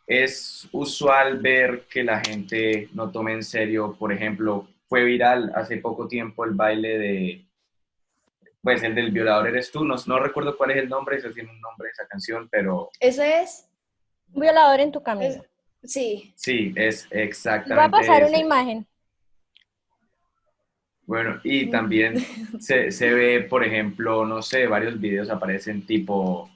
S1: es usual ver que la gente no tome en serio, por ejemplo, fue viral hace poco tiempo el baile pues el del violador eres tú, no recuerdo cuál es el nombre, eso tiene un nombre esa canción, pero...
S3: Eso es
S4: Un violador en tu camino.
S3: Sí.
S1: Sí, es
S4: Voy a
S1: exactamente
S4: pasar una
S1: ese.
S4: imagen.
S1: Bueno, y también se ve, por ejemplo, no sé, varios videos aparecen tipo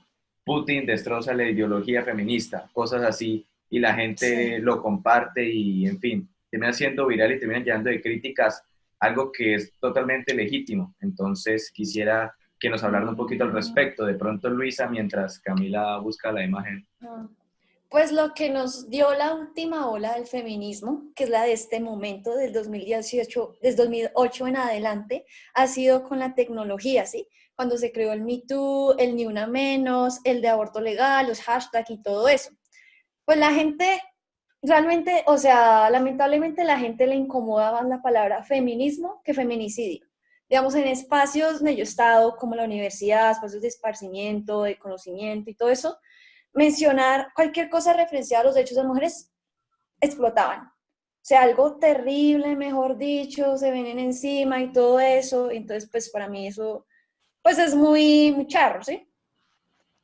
S1: Putin destroza la ideología feminista, cosas así, y la gente
S3: Sí.
S1: lo comparte y, en fin, termina siendo viral y termina llenando de críticas algo que es totalmente legítimo. Entonces, quisiera que nos hablaran un poquito al respecto. De pronto, Luisa, mientras Camila busca la imagen.
S3: Ah. Pues lo que nos dio la última ola del feminismo, que es la de este momento, del 2018, desde 2008 en adelante, ha sido con la tecnología, ¿sí? Cuando se creó el Me Too, el Ni Una Menos, el de aborto legal, los hashtags y todo eso. Pues la gente realmente, o sea, lamentablemente la gente le incomoda más la palabra feminismo que feminicidio. Digamos, en espacios donde yo he estado, como la universidad, espacios de esparcimiento, de conocimiento y todo eso, mencionar cualquier cosa referenciada a los derechos de las mujeres explotaban. O sea, algo terrible, mejor dicho, se vienen encima y todo eso. Entonces, pues para mí eso, pues es muy charro, ¿sí?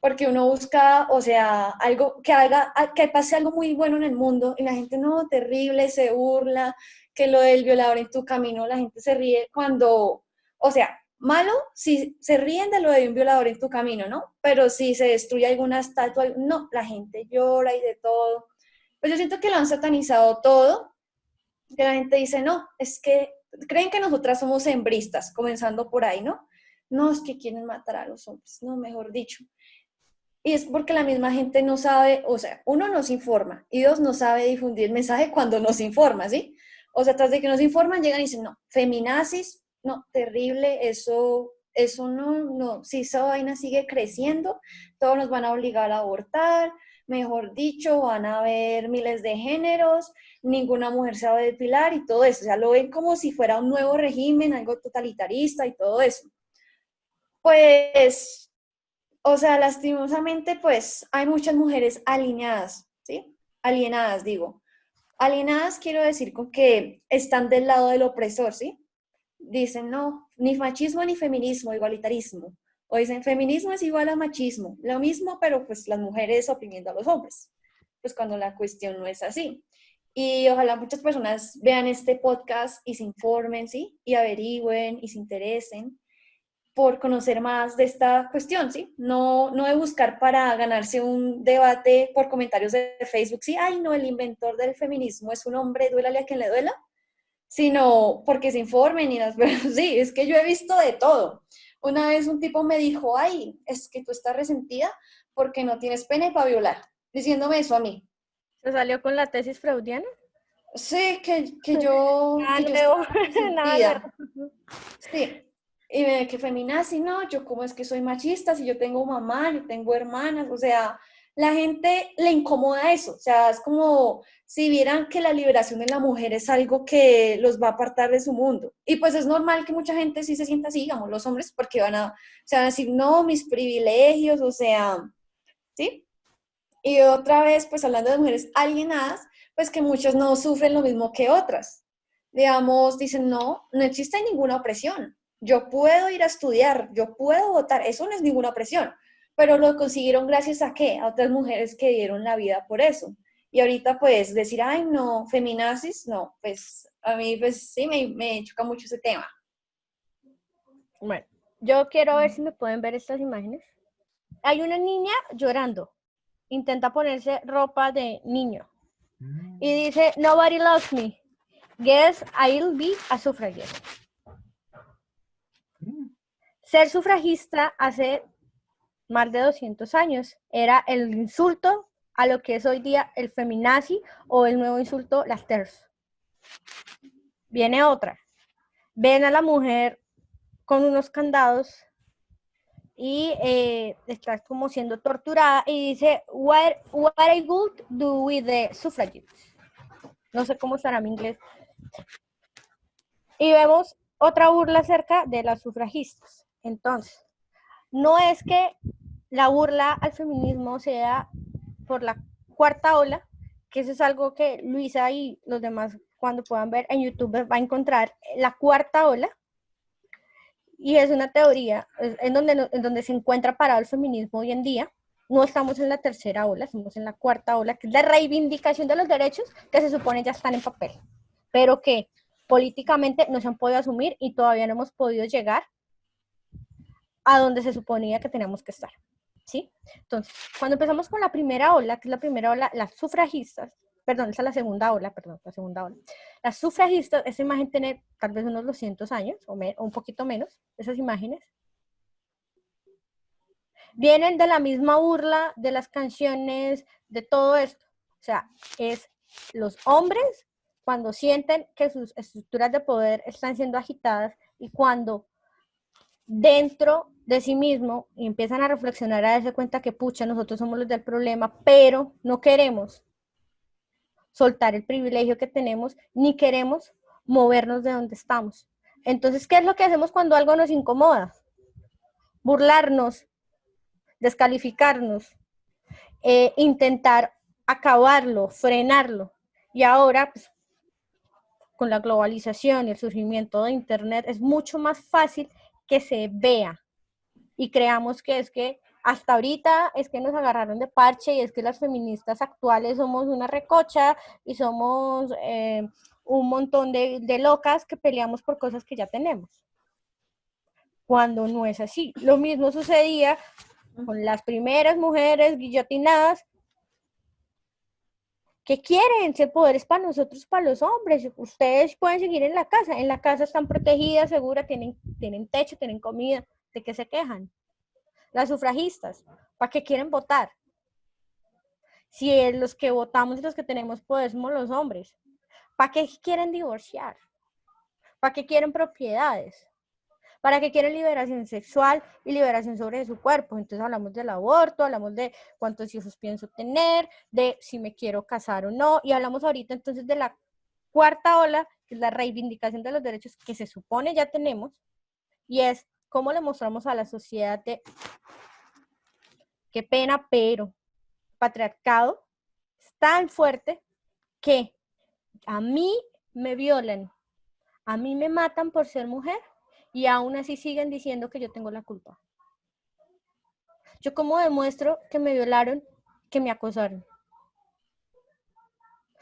S3: Porque uno busca, o sea, algo que haga, que pase algo muy bueno en el mundo y la gente no, terrible, se burla, que lo del violador en tu camino, la gente se ríe cuando, o sea, malo si se ríen de lo de un violador en tu camino, ¿no? Pero si se destruye alguna estatua, no, la gente llora y de todo. Pues yo siento que lo han satanizado todo, que la gente dice, no, es que creen que nosotras somos hembristas, comenzando por ahí, ¿no? No, es que quieren matar a los hombres, no, mejor dicho. Y es porque la misma gente no sabe, o sea, uno nos informa y dos no sabe difundir el mensaje cuando nos informa, ¿sí? O sea, tras de que nos informan, llegan y dicen, no, feminazis, no, terrible, eso no, si esa vaina sigue creciendo, todos nos van a obligar a abortar, mejor dicho, van a haber miles de géneros, ninguna mujer se va a depilar y todo eso, o sea, lo ven como si fuera un nuevo régimen, algo totalitarista y todo eso. Pues o sea, lastimosamente, pues hay muchas mujeres alineadas, ¿sí? Alienadas, digo. Alienadas quiero decir con que están del lado del opresor, ¿sí? Dicen, no, ni machismo ni feminismo, igualitarismo. O dicen, feminismo es igual a machismo. Lo mismo, pero pues las mujeres oprimiendo a los hombres. Pues cuando la cuestión no es así. Y ojalá muchas personas vean este podcast y se informen, ¿sí? Y averigüen y se interesen por conocer más de esta cuestión, ¿sí? No de buscar para ganarse un debate por comentarios de Facebook, sí, ay, no, el inventor del feminismo es un hombre, duélale a quien le duela, sino porque se informen y las pero sí, es que yo he visto de todo. Una vez un tipo me dijo, ay, es que tú estás resentida porque no tienes pene para violar, diciéndome eso a mí.
S4: ¿Se salió con la tesis freudiana?
S3: Sí, que yo
S4: Nuevo,
S3: estaba
S4: nada nuevo.
S3: resentida. Sí, y que feminazi, no, yo como es que soy machista, si yo tengo mamá, yo tengo hermanas, o sea, la gente le incomoda eso, o sea, es como si vieran que la liberación de la mujer es algo que los va a apartar de su mundo. Y pues es normal que mucha gente sí se sienta así, digamos, los hombres, porque se van a decir, no, mis privilegios, o sea, ¿sí? Y otra vez, pues hablando de mujeres alienadas, pues que muchas no sufren lo mismo que otras. Digamos, dicen, no, no existe ninguna opresión. Yo puedo ir a estudiar, yo puedo votar, eso no es ninguna opresión. Pero lo consiguieron gracias a qué? A otras mujeres que dieron la vida por eso. Y ahorita pues decir, ay, no, feminazis, no, pues a mí pues sí me choca mucho ese tema.
S4: Bueno, yo quiero ver si me pueden ver estas imágenes. Hay una niña llorando. Intenta ponerse ropa de niño. Y dice, nobody loves me. Guess I'll be a suffragette. Ser sufragista hace más de 200 años era el insulto a lo que es hoy día el feminazi o el nuevo insulto las TERF. Viene otra. Ven a la mujer con unos candados y está como siendo torturada y dice, what I would do with the suffragettes. No sé cómo estará mi inglés. Y vemos otra burla acerca de las sufragistas. Entonces, no es que la burla al feminismo sea por la cuarta ola, que eso es algo que Luisa y los demás cuando puedan ver en YouTube va a encontrar la cuarta ola, y es una teoría en donde se encuentra parado el feminismo hoy en día, no estamos en la tercera ola, estamos en la cuarta ola, que es la reivindicación de los derechos que se supone ya están en papel, pero que políticamente no se han podido asumir y todavía no hemos podido llegar a donde se suponía que teníamos que estar, ¿sí? Entonces, cuando empezamos con la primera ola, que es la primera ola, las sufragistas, perdón, esa es la segunda ola, perdón, la segunda ola. Las sufragistas, esa imagen tiene tal vez unos 200 años o un poquito menos, esas imágenes. Vienen de la misma burla de las canciones, de todo esto. O sea, es los hombres cuando sienten que sus estructuras de poder están siendo agitadas y cuando dentro de sí mismo y empiezan a reflexionar, a darse cuenta que pucha, nosotros somos los del problema, pero no queremos soltar el privilegio que tenemos, ni queremos movernos de donde estamos. Entonces, ¿qué es lo que hacemos cuando algo nos incomoda? Burlarnos, descalificarnos, intentar acabarlo, frenarlo. Y ahora, pues, con la globalización y el surgimiento de Internet, es mucho más fácil que se vea y creamos que es que hasta ahorita es que nos agarraron de parche y es que las feministas actuales somos una recocha y somos un montón de locas que peleamos por cosas que ya tenemos. Cuando no es así. Lo mismo sucedía con las primeras mujeres guillotinadas que quieren ser poderes para nosotros, para los hombres. Ustedes pueden seguir en la casa están protegidas, seguras, tienen techo, tienen comida. ¿De qué se quejan? Las sufragistas, ¿para qué quieren votar? Si los que votamos y los que tenemos poder somos los hombres, ¿para qué quieren divorciar? ¿Para qué quieren propiedades? ¿Para qué quieren liberación sexual y liberación sobre su cuerpo? Entonces hablamos del aborto, hablamos de cuántos hijos pienso tener, de si me quiero casar o no, y hablamos ahorita entonces de la cuarta ola, que es la reivindicación de los derechos que se supone ya tenemos, y es cómo le mostramos a la sociedad de qué pena, pero patriarcado es tan fuerte que a mí me violan, a mí me matan por ser mujer y aún así siguen diciendo que yo tengo la culpa. ¿Yo cómo demuestro que me violaron, que me acosaron?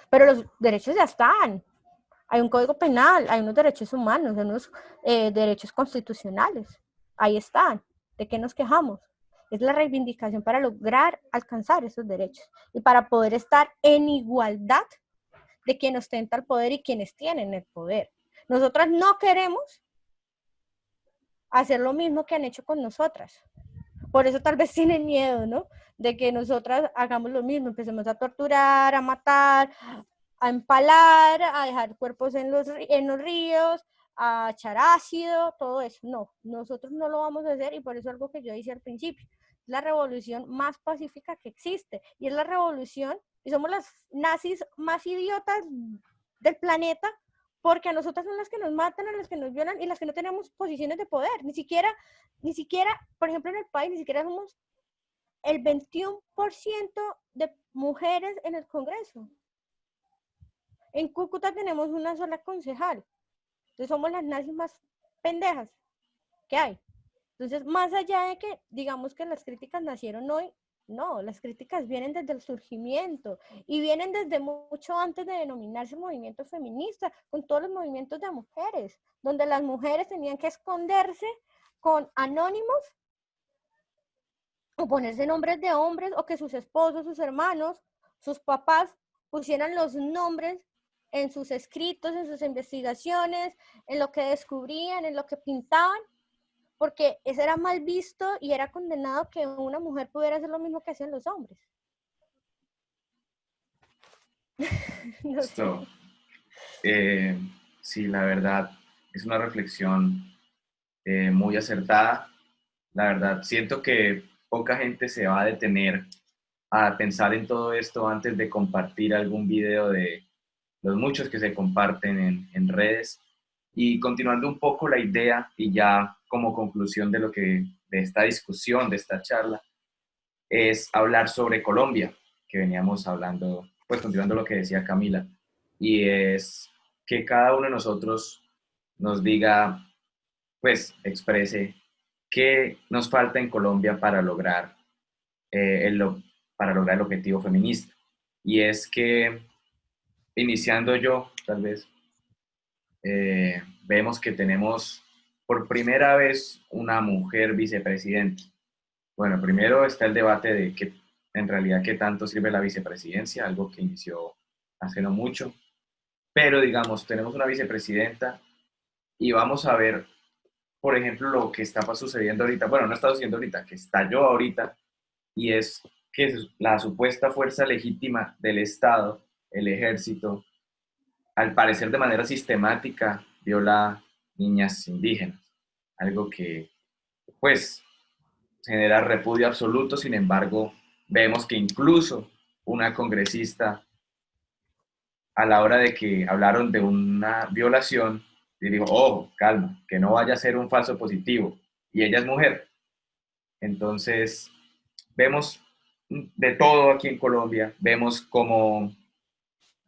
S4: Pero los derechos ya están. Hay un código penal, hay unos derechos humanos, hay unos derechos constitucionales. Ahí están. ¿De qué nos quejamos? Es la reivindicación para lograr alcanzar esos derechos y para poder estar en igualdad de quien ostenta el poder y quienes tienen el poder. Nosotras no queremos hacer lo mismo que han hecho con nosotras. Por eso tal vez tienen miedo, ¿no? De que nosotras hagamos lo mismo, empecemos a torturar, a matar, a empalar, a dejar cuerpos en los ríos, a echar ácido, todo eso. No, nosotros no lo vamos a hacer y por eso algo que yo decía al principio, es la revolución más pacífica que existe y es la revolución, y somos las nazis más idiotas del planeta porque a nosotras son las que nos matan, a las que nos violan y las que no tenemos posiciones de poder, ni siquiera, por ejemplo en el país, ni siquiera somos el 21% de mujeres en el Congreso. En Cúcuta tenemos una sola concejal. Entonces somos las nazis más pendejas que hay. Entonces, más allá de que digamos que las críticas nacieron hoy, no, las críticas vienen desde el surgimiento y vienen desde mucho antes de denominarse movimiento feminista, con todos los movimientos de mujeres, donde las mujeres tenían que esconderse con anónimos o ponerse nombres de hombres o que sus esposos, sus hermanos, sus papás pusieran los nombres en sus escritos, en sus investigaciones, en lo que descubrían, en lo que pintaban, porque eso era mal visto y era condenado que una mujer pudiera hacer lo mismo que hacían los hombres.
S1: No sé. Sí, la verdad, es una reflexión muy acertada. La verdad, siento que poca gente se va a detener a pensar en todo esto antes de compartir algún video de los muchos que se comparten en redes. Y continuando un poco la idea y ya como conclusión de esta discusión, de esta charla, es hablar sobre Colombia, que veníamos hablando, pues continuando lo que decía Camila, y es que cada uno de nosotros nos diga, pues exprese qué nos falta en Colombia para lograr para lograr el objetivo feminista. Y es que, iniciando yo, tal vez, vemos que tenemos por primera vez una mujer vicepresidenta. Bueno, primero está el debate de que en realidad qué tanto sirve la vicepresidencia, algo que inició hace no mucho, pero digamos, tenemos una vicepresidenta y vamos a ver, por ejemplo, lo que está sucediendo ahorita, bueno, no está sucediendo ahorita, que estalló ahorita, y es que la supuesta fuerza legítima del Estado, el ejército, al parecer de manera sistemática, viola niñas indígenas, algo que, pues, genera repudio absoluto. Sin embargo, vemos que incluso una congresista, a la hora de que hablaron de una violación, le dijo, ojo, calma, que no vaya a ser un falso positivo, y ella es mujer. Entonces, vemos de todo aquí en Colombia, vemos como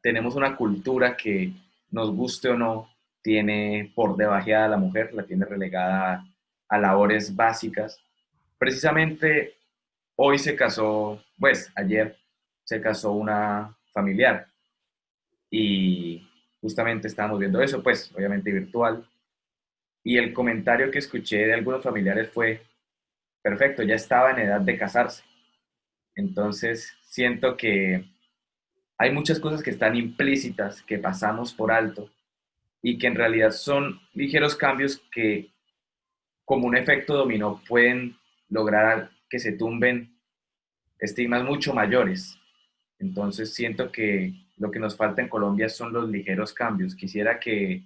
S1: tenemos una cultura que, nos guste o no, tiene por debajeada a la mujer, la tiene relegada a labores básicas. Precisamente hoy se casó, pues ayer se casó una familiar y justamente estábamos viendo eso, pues obviamente virtual. Y el comentario que escuché de algunos familiares fue, perfecto, ya estaba en edad de casarse. Entonces siento que hay muchas cosas que están implícitas, que pasamos por alto y que en realidad son ligeros cambios que como un efecto dominó pueden lograr que se tumben estigmas mucho mayores. Entonces siento que lo que nos falta en Colombia son los ligeros cambios. Quisiera que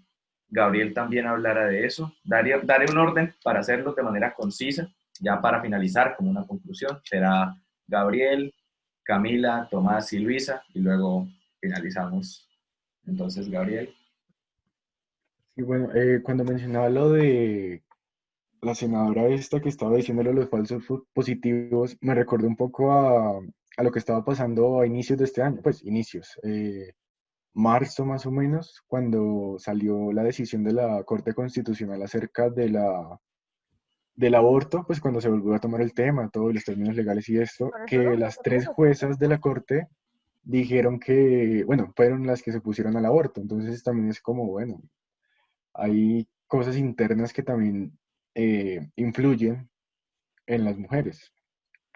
S1: Gabriel también hablara de eso. Daré un orden para hacerlo de manera concisa, ya para finalizar como una conclusión. Será Gabriel, Camila, Tomás y Luisa, y luego finalizamos. Entonces, Gabriel.
S2: Y bueno, cuando mencionaba lo de la senadora esta que estaba diciéndole los falsos positivos, me recordó un poco a lo que estaba pasando a inicios de este año, pues inicios, marzo más o menos, cuando salió la decisión de la Corte Constitucional acerca del aborto, pues cuando se volvió a tomar el tema, todos los términos legales y esto,
S4: Por eso
S2: que las tres juezas de la Corte dijeron que, bueno, fueron las que se pusieron al aborto, entonces también es como, bueno, hay cosas internas que también influyen en las mujeres,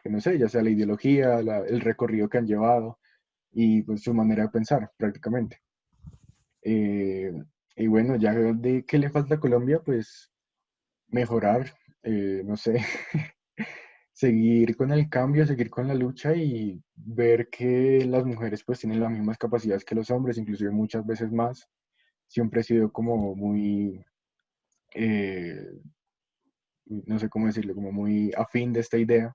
S2: que no sé, ya sea la ideología, el recorrido que han llevado y pues su manera de pensar prácticamente. Eh, y bueno, ya de qué le falta a Colombia, pues mejorar, no sé, seguir con el cambio, seguir con la lucha y ver que las mujeres pues tienen las mismas capacidades que los hombres, inclusive muchas veces más. Siempre he sido como muy, eh, no sé cómo decirlo, como muy afín de esta idea.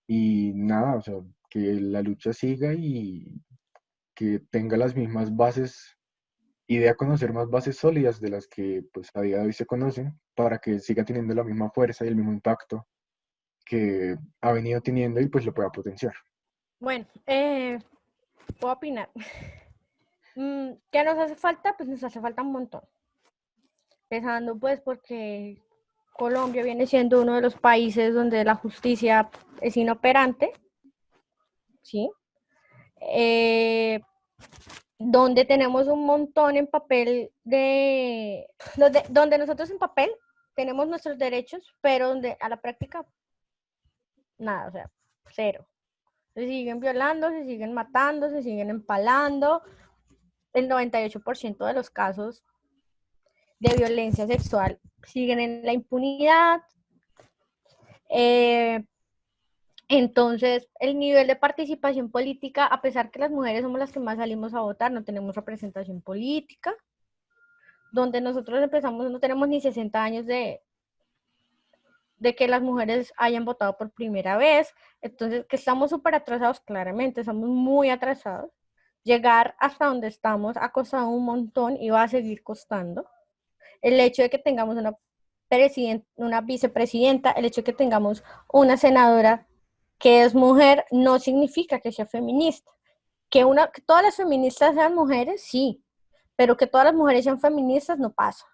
S2: Y nada, o sea, que la lucha siga y que tenga las mismas bases, idea conocer más bases sólidas de las que pues a día de hoy se conocen, para que siga teniendo la misma fuerza y el mismo impacto que ha venido teniendo y pues lo pueda potenciar.
S4: Bueno, puedo opinar. ¿Qué nos hace falta? Pues nos hace falta un montón. Empezando pues porque Colombia viene siendo uno de los países donde la justicia es inoperante, ¿sí? Donde tenemos un montón en papel donde nosotros en papel tenemos nuestros derechos, pero donde a la práctica nada, o sea, cero. Se siguen violando, se siguen matando, se siguen empalando. El 98% de los casos de violencia sexual siguen en la impunidad. Entonces, el nivel de participación política, a pesar que las mujeres somos las que más salimos a votar, no tenemos representación política. Donde nosotros empezamos, no tenemos ni 60 años de que las mujeres hayan votado por primera vez. Entonces, que estamos súper atrasados, claramente, estamos muy atrasados. Llegar hasta donde estamos ha costado un montón y va a seguir costando. El hecho de que tengamos una vicepresidenta, el hecho de que tengamos una senadora que es mujer, no significa que sea feminista. Que todas las feministas sean mujeres, sí, pero que todas las mujeres sean feministas no pasa.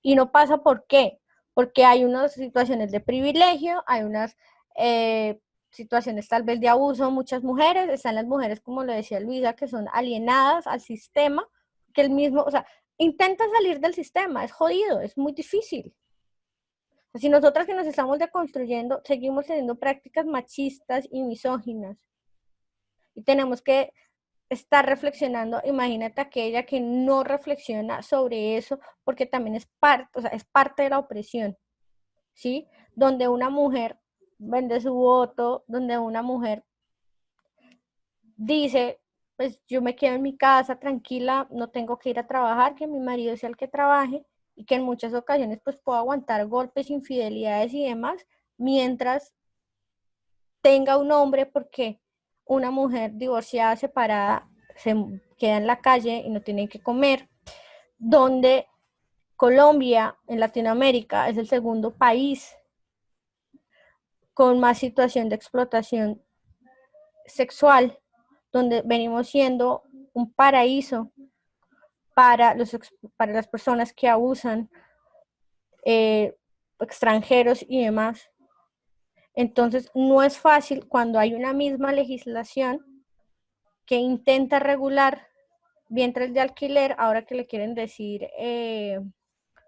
S4: Y no pasa ¿por qué? Porque hay unas situaciones de privilegio, hay unas situaciones tal vez de abuso, muchas mujeres, están las mujeres, como lo decía Luisa, que son alienadas al sistema, que el mismo, o sea, intentan salir del sistema, es jodido, es muy difícil. Si nosotras que nos estamos deconstruyendo, seguimos teniendo prácticas machistas y misóginas, y tenemos que estar reflexionando, imagínate aquella que no reflexiona sobre eso, porque también es parte, o sea, es parte de la opresión, ¿sí? Donde una mujer vende su voto, donde una mujer dice, pues yo me quedo en mi casa tranquila, no tengo que ir a trabajar, que mi marido sea el que trabaje, y que en muchas ocasiones pues puedo aguantar golpes, infidelidades y demás, mientras tenga un hombre, porque una mujer divorciada, separada, se queda en la calle y no tiene que comer, donde Colombia en Latinoamérica es el segundo país con más situación de explotación sexual, donde venimos siendo un paraíso para las personas que abusan, extranjeros y demás. Entonces, no es fácil cuando hay una misma legislación que intenta regular vientres de alquiler, ahora que le quieren decir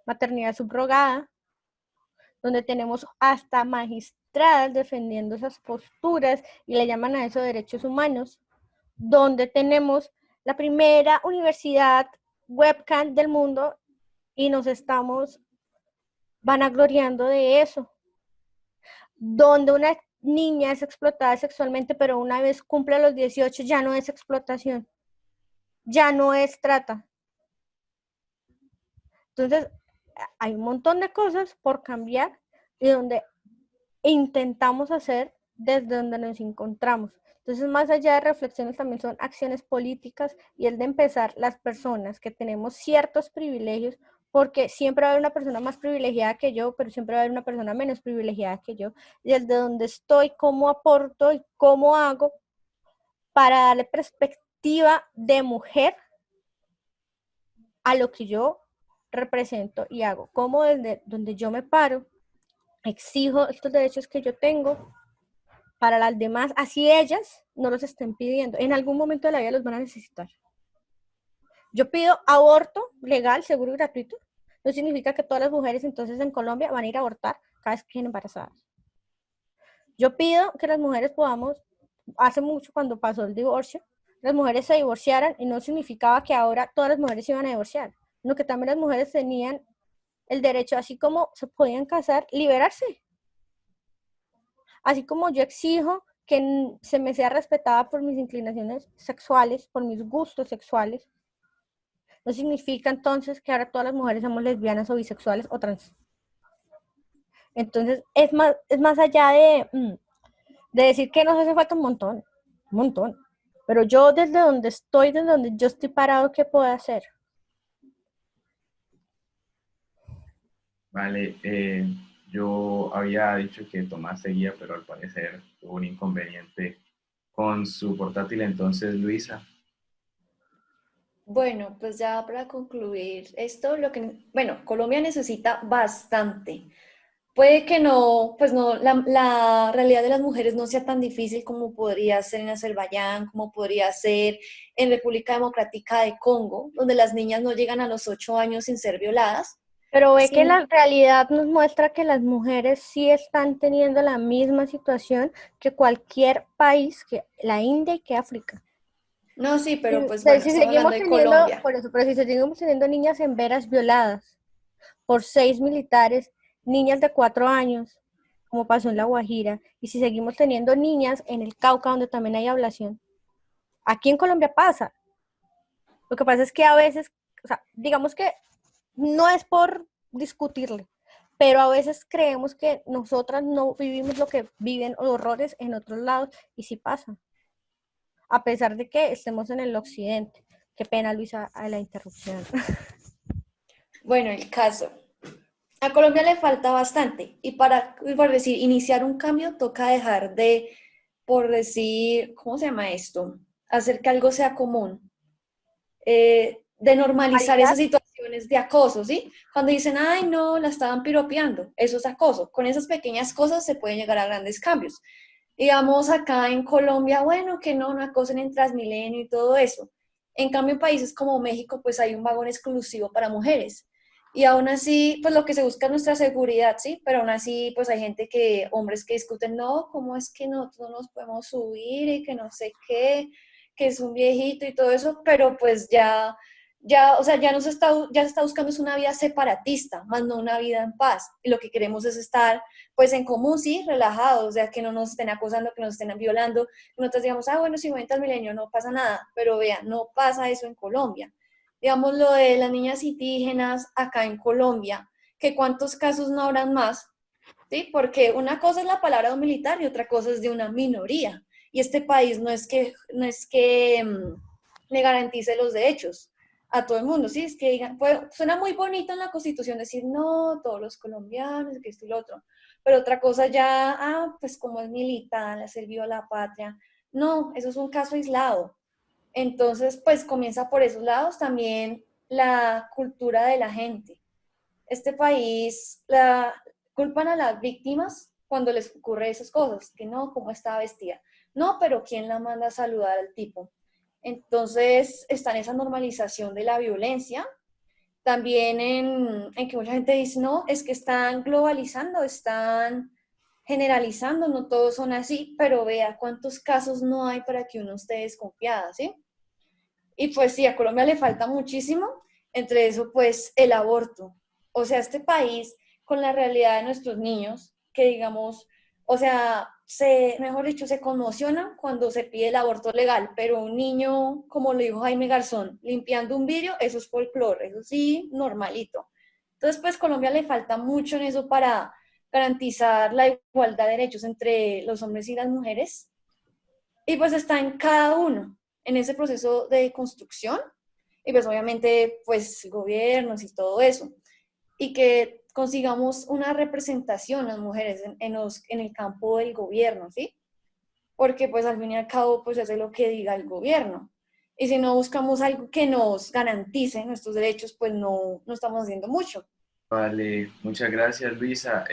S4: maternidad subrogada, donde tenemos hasta magistradas defendiendo esas posturas y le llaman a eso derechos humanos, donde tenemos la primera universidad webcam del mundo y nos estamos vanagloriando de eso, donde una niña es explotada sexualmente, pero una vez cumple los 18 ya no es explotación, ya no es trata. Entonces, hay un montón de cosas por cambiar y donde intentamos hacer desde donde nos encontramos. Entonces, más allá de reflexiones, también son acciones políticas y el de empezar las personas que tenemos ciertos privilegios, porque siempre va a haber una persona más privilegiada que yo, pero siempre va a haber una persona menos privilegiada que yo. Y desde donde estoy, cómo aporto y cómo hago para darle perspectiva de mujer a lo que yo represento y hago. Cómo desde donde yo me paro, exijo estos derechos que yo tengo para las demás, así ellas no los estén pidiendo. En algún momento de la vida los van a necesitar. Yo pido aborto legal, seguro y gratuito. No significa que todas las mujeres entonces en Colombia van a ir a abortar cada vez que queden embarazadas. Yo pido que las mujeres podamos, hace mucho cuando pasó el divorcio, las mujeres se divorciaran y no significaba que ahora todas las mujeres se iban a divorciar, sino que también las mujeres tenían el derecho, así como se podían casar, liberarse. Así como yo exijo que se me sea respetada por mis inclinaciones sexuales, por mis gustos sexuales, no significa entonces que ahora todas las mujeres somos lesbianas o bisexuales o trans. Entonces, es más allá de decir que nos hace falta un montón. Pero yo desde donde estoy, desde donde yo estoy parado, ¿qué puedo hacer?
S1: Vale, yo había dicho que Tomás seguía, pero al parecer tuvo un inconveniente con su portátil. Entonces, Luisa.
S3: Bueno, pues ya para concluir esto, bueno, Colombia necesita bastante. Puede que no, pues no, la realidad de las mujeres no sea tan difícil como podría ser en Azerbaiyán, como podría ser en República Democrática de Congo, donde las niñas no llegan a los 8 años sin ser violadas.
S4: Pero ve que
S3: Sí.
S4: la realidad nos muestra que las mujeres sí están teniendo la misma situación que cualquier país, que la India y que África.
S3: No, sí, pero pues
S4: Si
S3: bueno, estamos hablando
S4: seguimos
S3: de
S4: teniendo,
S3: Colombia.
S4: por eso, pero si seguimos teniendo niñas en veras violadas por 6 militares, niñas de 4 años, como pasó en La Guajira, y si seguimos teniendo niñas en el Cauca, donde también hay ablación, aquí en Colombia pasa. Lo que pasa es que a veces, o sea, digamos que no es por discutirle, pero a veces creemos que nosotras no vivimos lo que viven horrores en otros lados, y sí pasa, a pesar de que estemos en el occidente. Qué pena, Luisa, a la interrupción.
S3: Bueno, el caso. A Colombia le falta bastante y por decir, iniciar un cambio toca dejar de, por decir, ¿cómo se llama esto? Hacer que algo sea común, de normalizar
S4: Normalizar.
S3: esas situaciones de acoso, ¿sí? Cuando dicen, ay, no, la estaban piropeando, eso es acoso. Con esas pequeñas cosas se pueden llegar a grandes cambios. Digamos acá en Colombia, bueno, que no acosen en Transmilenio y todo eso. En cambio, en países como México, pues hay un vagón exclusivo para mujeres. Y aún así, pues lo que se busca es nuestra seguridad, ¿sí? Pero aún así, pues hay gente que, hombres que discuten, no, ¿cómo es que nosotros no nos podemos subir y que no sé qué, que es un viejito y todo eso? Pero pues o sea, ya se está buscando es una vida separatista, más no una vida en paz. Y lo que queremos es estar, pues en común, sí, relajados, o sea, que no nos estén acosando, que nos estén violando, que nosotros digamos, ah, bueno, si voy al milenio no pasa nada, pero vean, no pasa eso en Colombia. Digamos lo de las niñas indígenas acá en Colombia, que cuántos casos no habrán más, ¿sí? Porque una cosa es la palabra de un militar y otra cosa es de una minoría. Y este país no es que le garantice los derechos a todo el mundo, ¿sí? Es que digan, pues, suena muy bonito en la Constitución decir, no, todos los colombianos, que esto y lo otro. Pero otra cosa ya, pues como es militar, le ha servido a la patria. No, eso es un caso aislado. Entonces, pues comienza por esos lados también la cultura de la gente. Este país culpan a las víctimas cuando les ocurre esas cosas, que no, cómo está vestida. No, pero ¿quién la manda a saludar al tipo? Entonces está en esa normalización de la violencia, también en que mucha gente dice, no, es que están globalizando, están generalizando, no todos son así, pero vea cuántos casos no hay para que uno esté desconfiada, ¿sí? Y pues sí, a Colombia le falta muchísimo, entre eso pues el aborto. O sea, este país con la realidad de nuestros niños, que digamos, o sea, mejor dicho, se conmocionan cuando se pide el aborto legal, pero un niño, como lo dijo Jaime Garzón, limpiando un vidrio, eso es folclore, eso sí, normalito. Entonces, pues Colombia le falta mucho en eso para garantizar la igualdad de derechos entre los hombres y las mujeres. Y pues está en cada uno, en ese proceso de construcción, y pues obviamente pues gobiernos y todo eso, y que consigamos una representación las mujeres en el campo del gobierno, ¿sí? Porque pues al fin y al cabo pues hace lo que diga el gobierno. Y si no buscamos algo que nos garantice nuestros derechos, pues no estamos haciendo mucho.
S1: Vale, muchas gracias Luisa.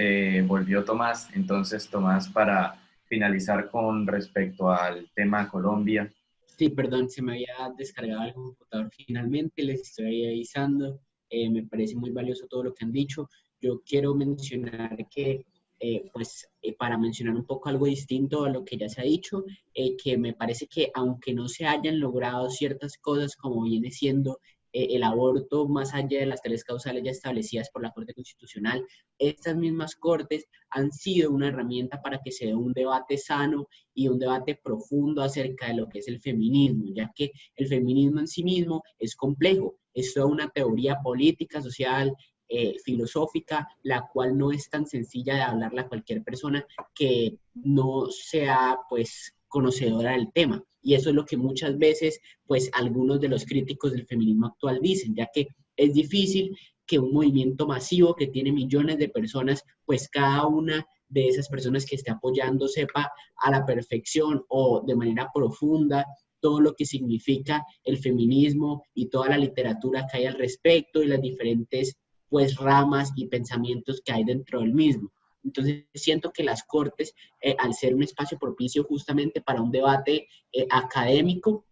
S1: Volvió Tomás, entonces Tomás, para finalizar con respecto al tema Colombia.
S5: Sí, perdón, se me había descargado el computador finalmente, les estoy avisando. Me parece muy valioso todo lo que han dicho. Yo quiero mencionar que, para mencionar un poco algo distinto a lo que ya se ha dicho, que me parece que aunque no se hayan logrado ciertas cosas como viene siendo el aborto más allá de las tres causales ya establecidas por la Corte Constitucional, estas mismas cortes han sido una herramienta para que se dé un debate sano y un debate profundo acerca de lo que es el feminismo, ya que el feminismo en sí mismo es complejo, es toda una teoría política, social, filosófica, la cual no es tan sencilla de hablarla a cualquier persona que no sea pues conocedora del tema. Y eso es lo que muchas veces pues algunos de los críticos del feminismo actual dicen, ya que es difícil que un movimiento masivo que tiene millones de personas, pues cada una de esas personas que esté apoyando sepa a la perfección o de manera profunda todo lo que significa el feminismo y toda la literatura que hay al respecto y las diferentes pues ramas y pensamientos que hay dentro del mismo. Entonces siento que las Cortes, al ser un espacio propicio justamente para un debate académico,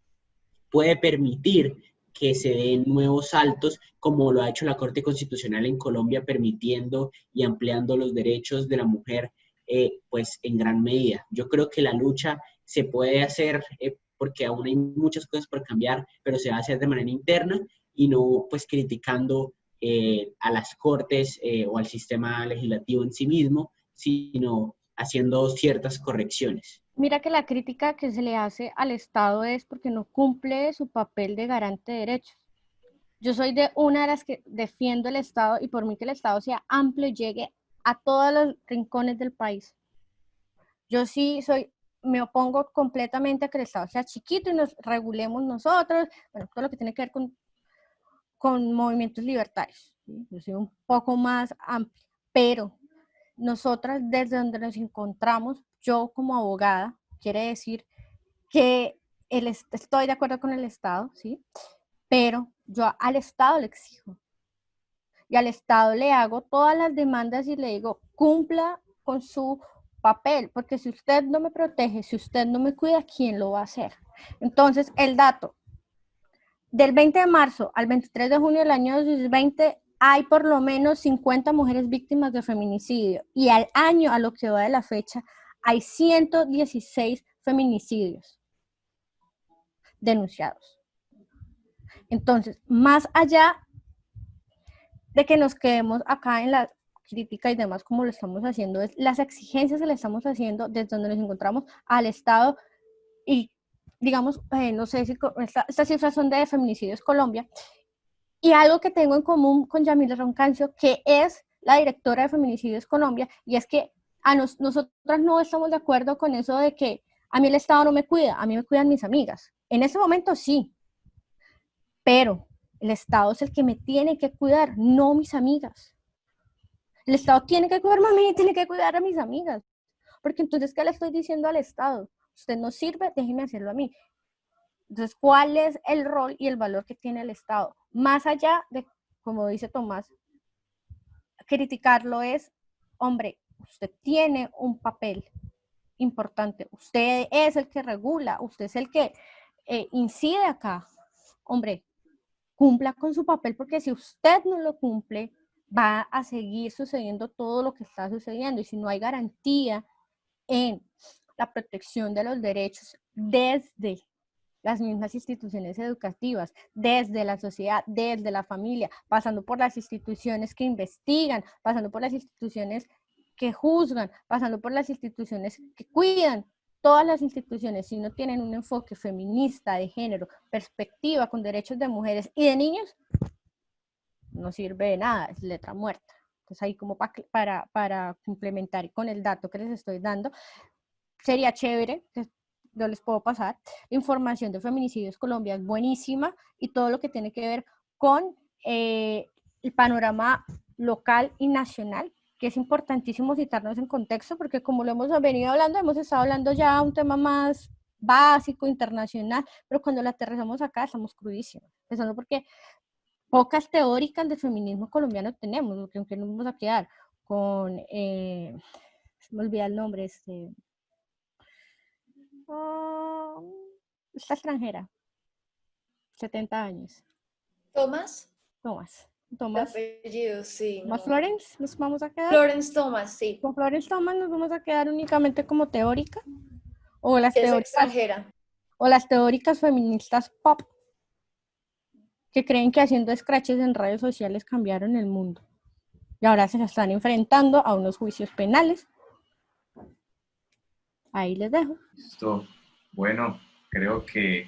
S5: puede permitir que se den nuevos saltos, como lo ha hecho la Corte Constitucional en Colombia, permitiendo y ampliando los derechos de la mujer, pues en gran medida. Yo creo que la lucha se puede hacer porque aún hay muchas cosas por cambiar, pero se va a hacer de manera interna y no pues criticando a las Cortes o al sistema legislativo en sí mismo, sino haciendo ciertas correcciones.
S4: Mira que la crítica que se le hace al Estado es porque no cumple su papel de garante de derechos. Yo soy de una de las que defiendo el Estado y por mí que el Estado sea amplio y llegue a todos los rincones del país. Yo sí me opongo completamente a que el Estado sea chiquito y nos regulemos nosotros, bueno, todo lo que tiene que ver con movimientos libertarios. ¿Sí? Yo soy un poco más amplia, pero nosotras desde donde nos encontramos, yo como abogada, quiere decir que estoy de acuerdo con el Estado, ¿sí? Pero yo al Estado le exijo y al Estado le hago todas las demandas y le digo, cumpla con su papel, porque si usted no me protege, si usted no me cuida, ¿quién lo va a hacer? Entonces, el dato, del 20 de marzo al 23 de junio del año 2020, hay por lo menos 50 mujeres víctimas de feminicidio, y al año, a lo que va de la fecha, hay 116 feminicidios denunciados. Entonces, más allá de que nos quedemos acá en la crítica y demás, como lo estamos haciendo, es las exigencias que le estamos haciendo desde donde nos encontramos al Estado. Y digamos, no sé si estas cifras son de Feminicidios Colombia, y algo que tengo en común con Yamila Roncancio, que es la directora de Feminicidios Colombia, y es que nosotras no estamos de acuerdo con eso de que a mí el Estado no me cuida, a mí me cuidan mis amigas. En ese momento sí, pero el Estado es el que me tiene que cuidar, no mis amigas. El Estado tiene que cuidarme a mí, tiene que cuidar a mis amigas. Porque entonces, ¿qué le estoy diciendo al Estado? Usted no sirve, déjeme hacerlo a mí. Entonces, ¿cuál es el rol y el valor que tiene el Estado? Más allá de, como dice Tomás, criticarlo es, hombre, usted tiene un papel importante, usted es el que regula, usted es el que incide acá. Hombre, cumpla con su papel, porque si usted no lo cumple, va a seguir sucediendo todo lo que está sucediendo, y si no hay garantía en la protección de los derechos desde las mismas instituciones educativas, desde la sociedad, desde la familia, pasando por las instituciones que investigan, pasando por las instituciones que juzgan, pasando por las instituciones que cuidan. Todas las instituciones, si no tienen un enfoque feminista, de género, perspectiva con derechos de mujeres y de niños, no sirve de nada, es letra muerta. Entonces ahí como para complementar con el dato que les estoy dando, sería chévere, que yo les puedo pasar, la información de Feminicidios Colombia es buenísima, y todo lo que tiene que ver con el panorama local y nacional, que es importantísimo citarnos en contexto, porque como lo hemos venido hablando, hemos estado hablando ya un tema más básico, internacional, pero cuando lo aterrizamos acá estamos crudísimos, empezando porque pocas teóricas del feminismo colombiano tenemos, porque aunque nos vamos a quedar con, se me olvida el nombre, esta extranjera, 70 años.
S3: Thomas.
S4: El
S3: apellido, sí.
S4: Thomas Florence, nos vamos a quedar.
S3: Florence Thomas, sí.
S4: Con Florence Thomas nos vamos a quedar únicamente como teórica, o las
S3: Es
S4: teóricas,
S3: extranjera.
S4: o las teóricas feministas pop, que creen que haciendo scratches en redes sociales cambiaron el mundo, y ahora se están enfrentando a unos juicios penales. Ahí les dejo.
S1: Listo. Bueno, creo que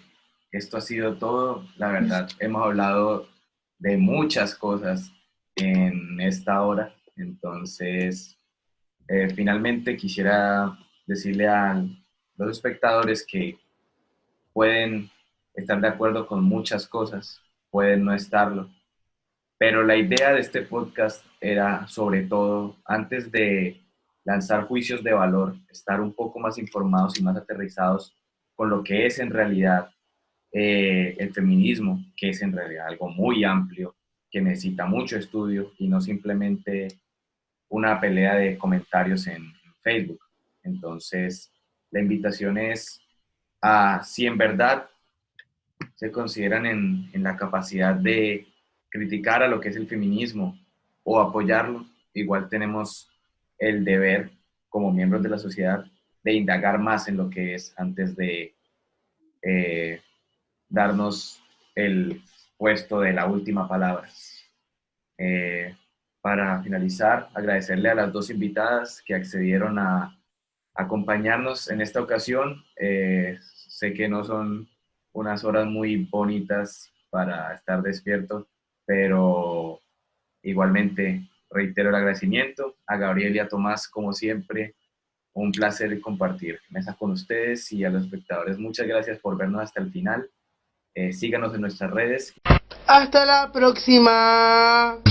S1: esto ha sido todo. La verdad, hemos hablado de muchas cosas en esta hora. Entonces, finalmente quisiera decirle a los espectadores que pueden estar de acuerdo con muchas cosas, pueden no estarlo, pero la idea de este podcast era, sobre todo, antes de lanzar juicios de valor, estar un poco más informados y más aterrizados con lo que es en realidad el feminismo, que es en realidad algo muy amplio, que necesita mucho estudio y no simplemente una pelea de comentarios en Facebook. Entonces, la invitación es a, si en verdad se consideran en la capacidad de criticar a lo que es el feminismo o apoyarlo, igual tenemos el deber como miembros de la sociedad de indagar más en lo que es antes de darnos el puesto de la última palabra. Para finalizar, agradecerle a las dos invitadas que accedieron a acompañarnos en esta ocasión. Sé que no son unas horas muy bonitas para estar despierto, pero igualmente reitero el agradecimiento a Gabriel y a Tomás, como siempre. Un placer compartir mesa con ustedes, y a los espectadores, muchas gracias por vernos hasta el final. Síganos en nuestras redes.
S6: Hasta la próxima.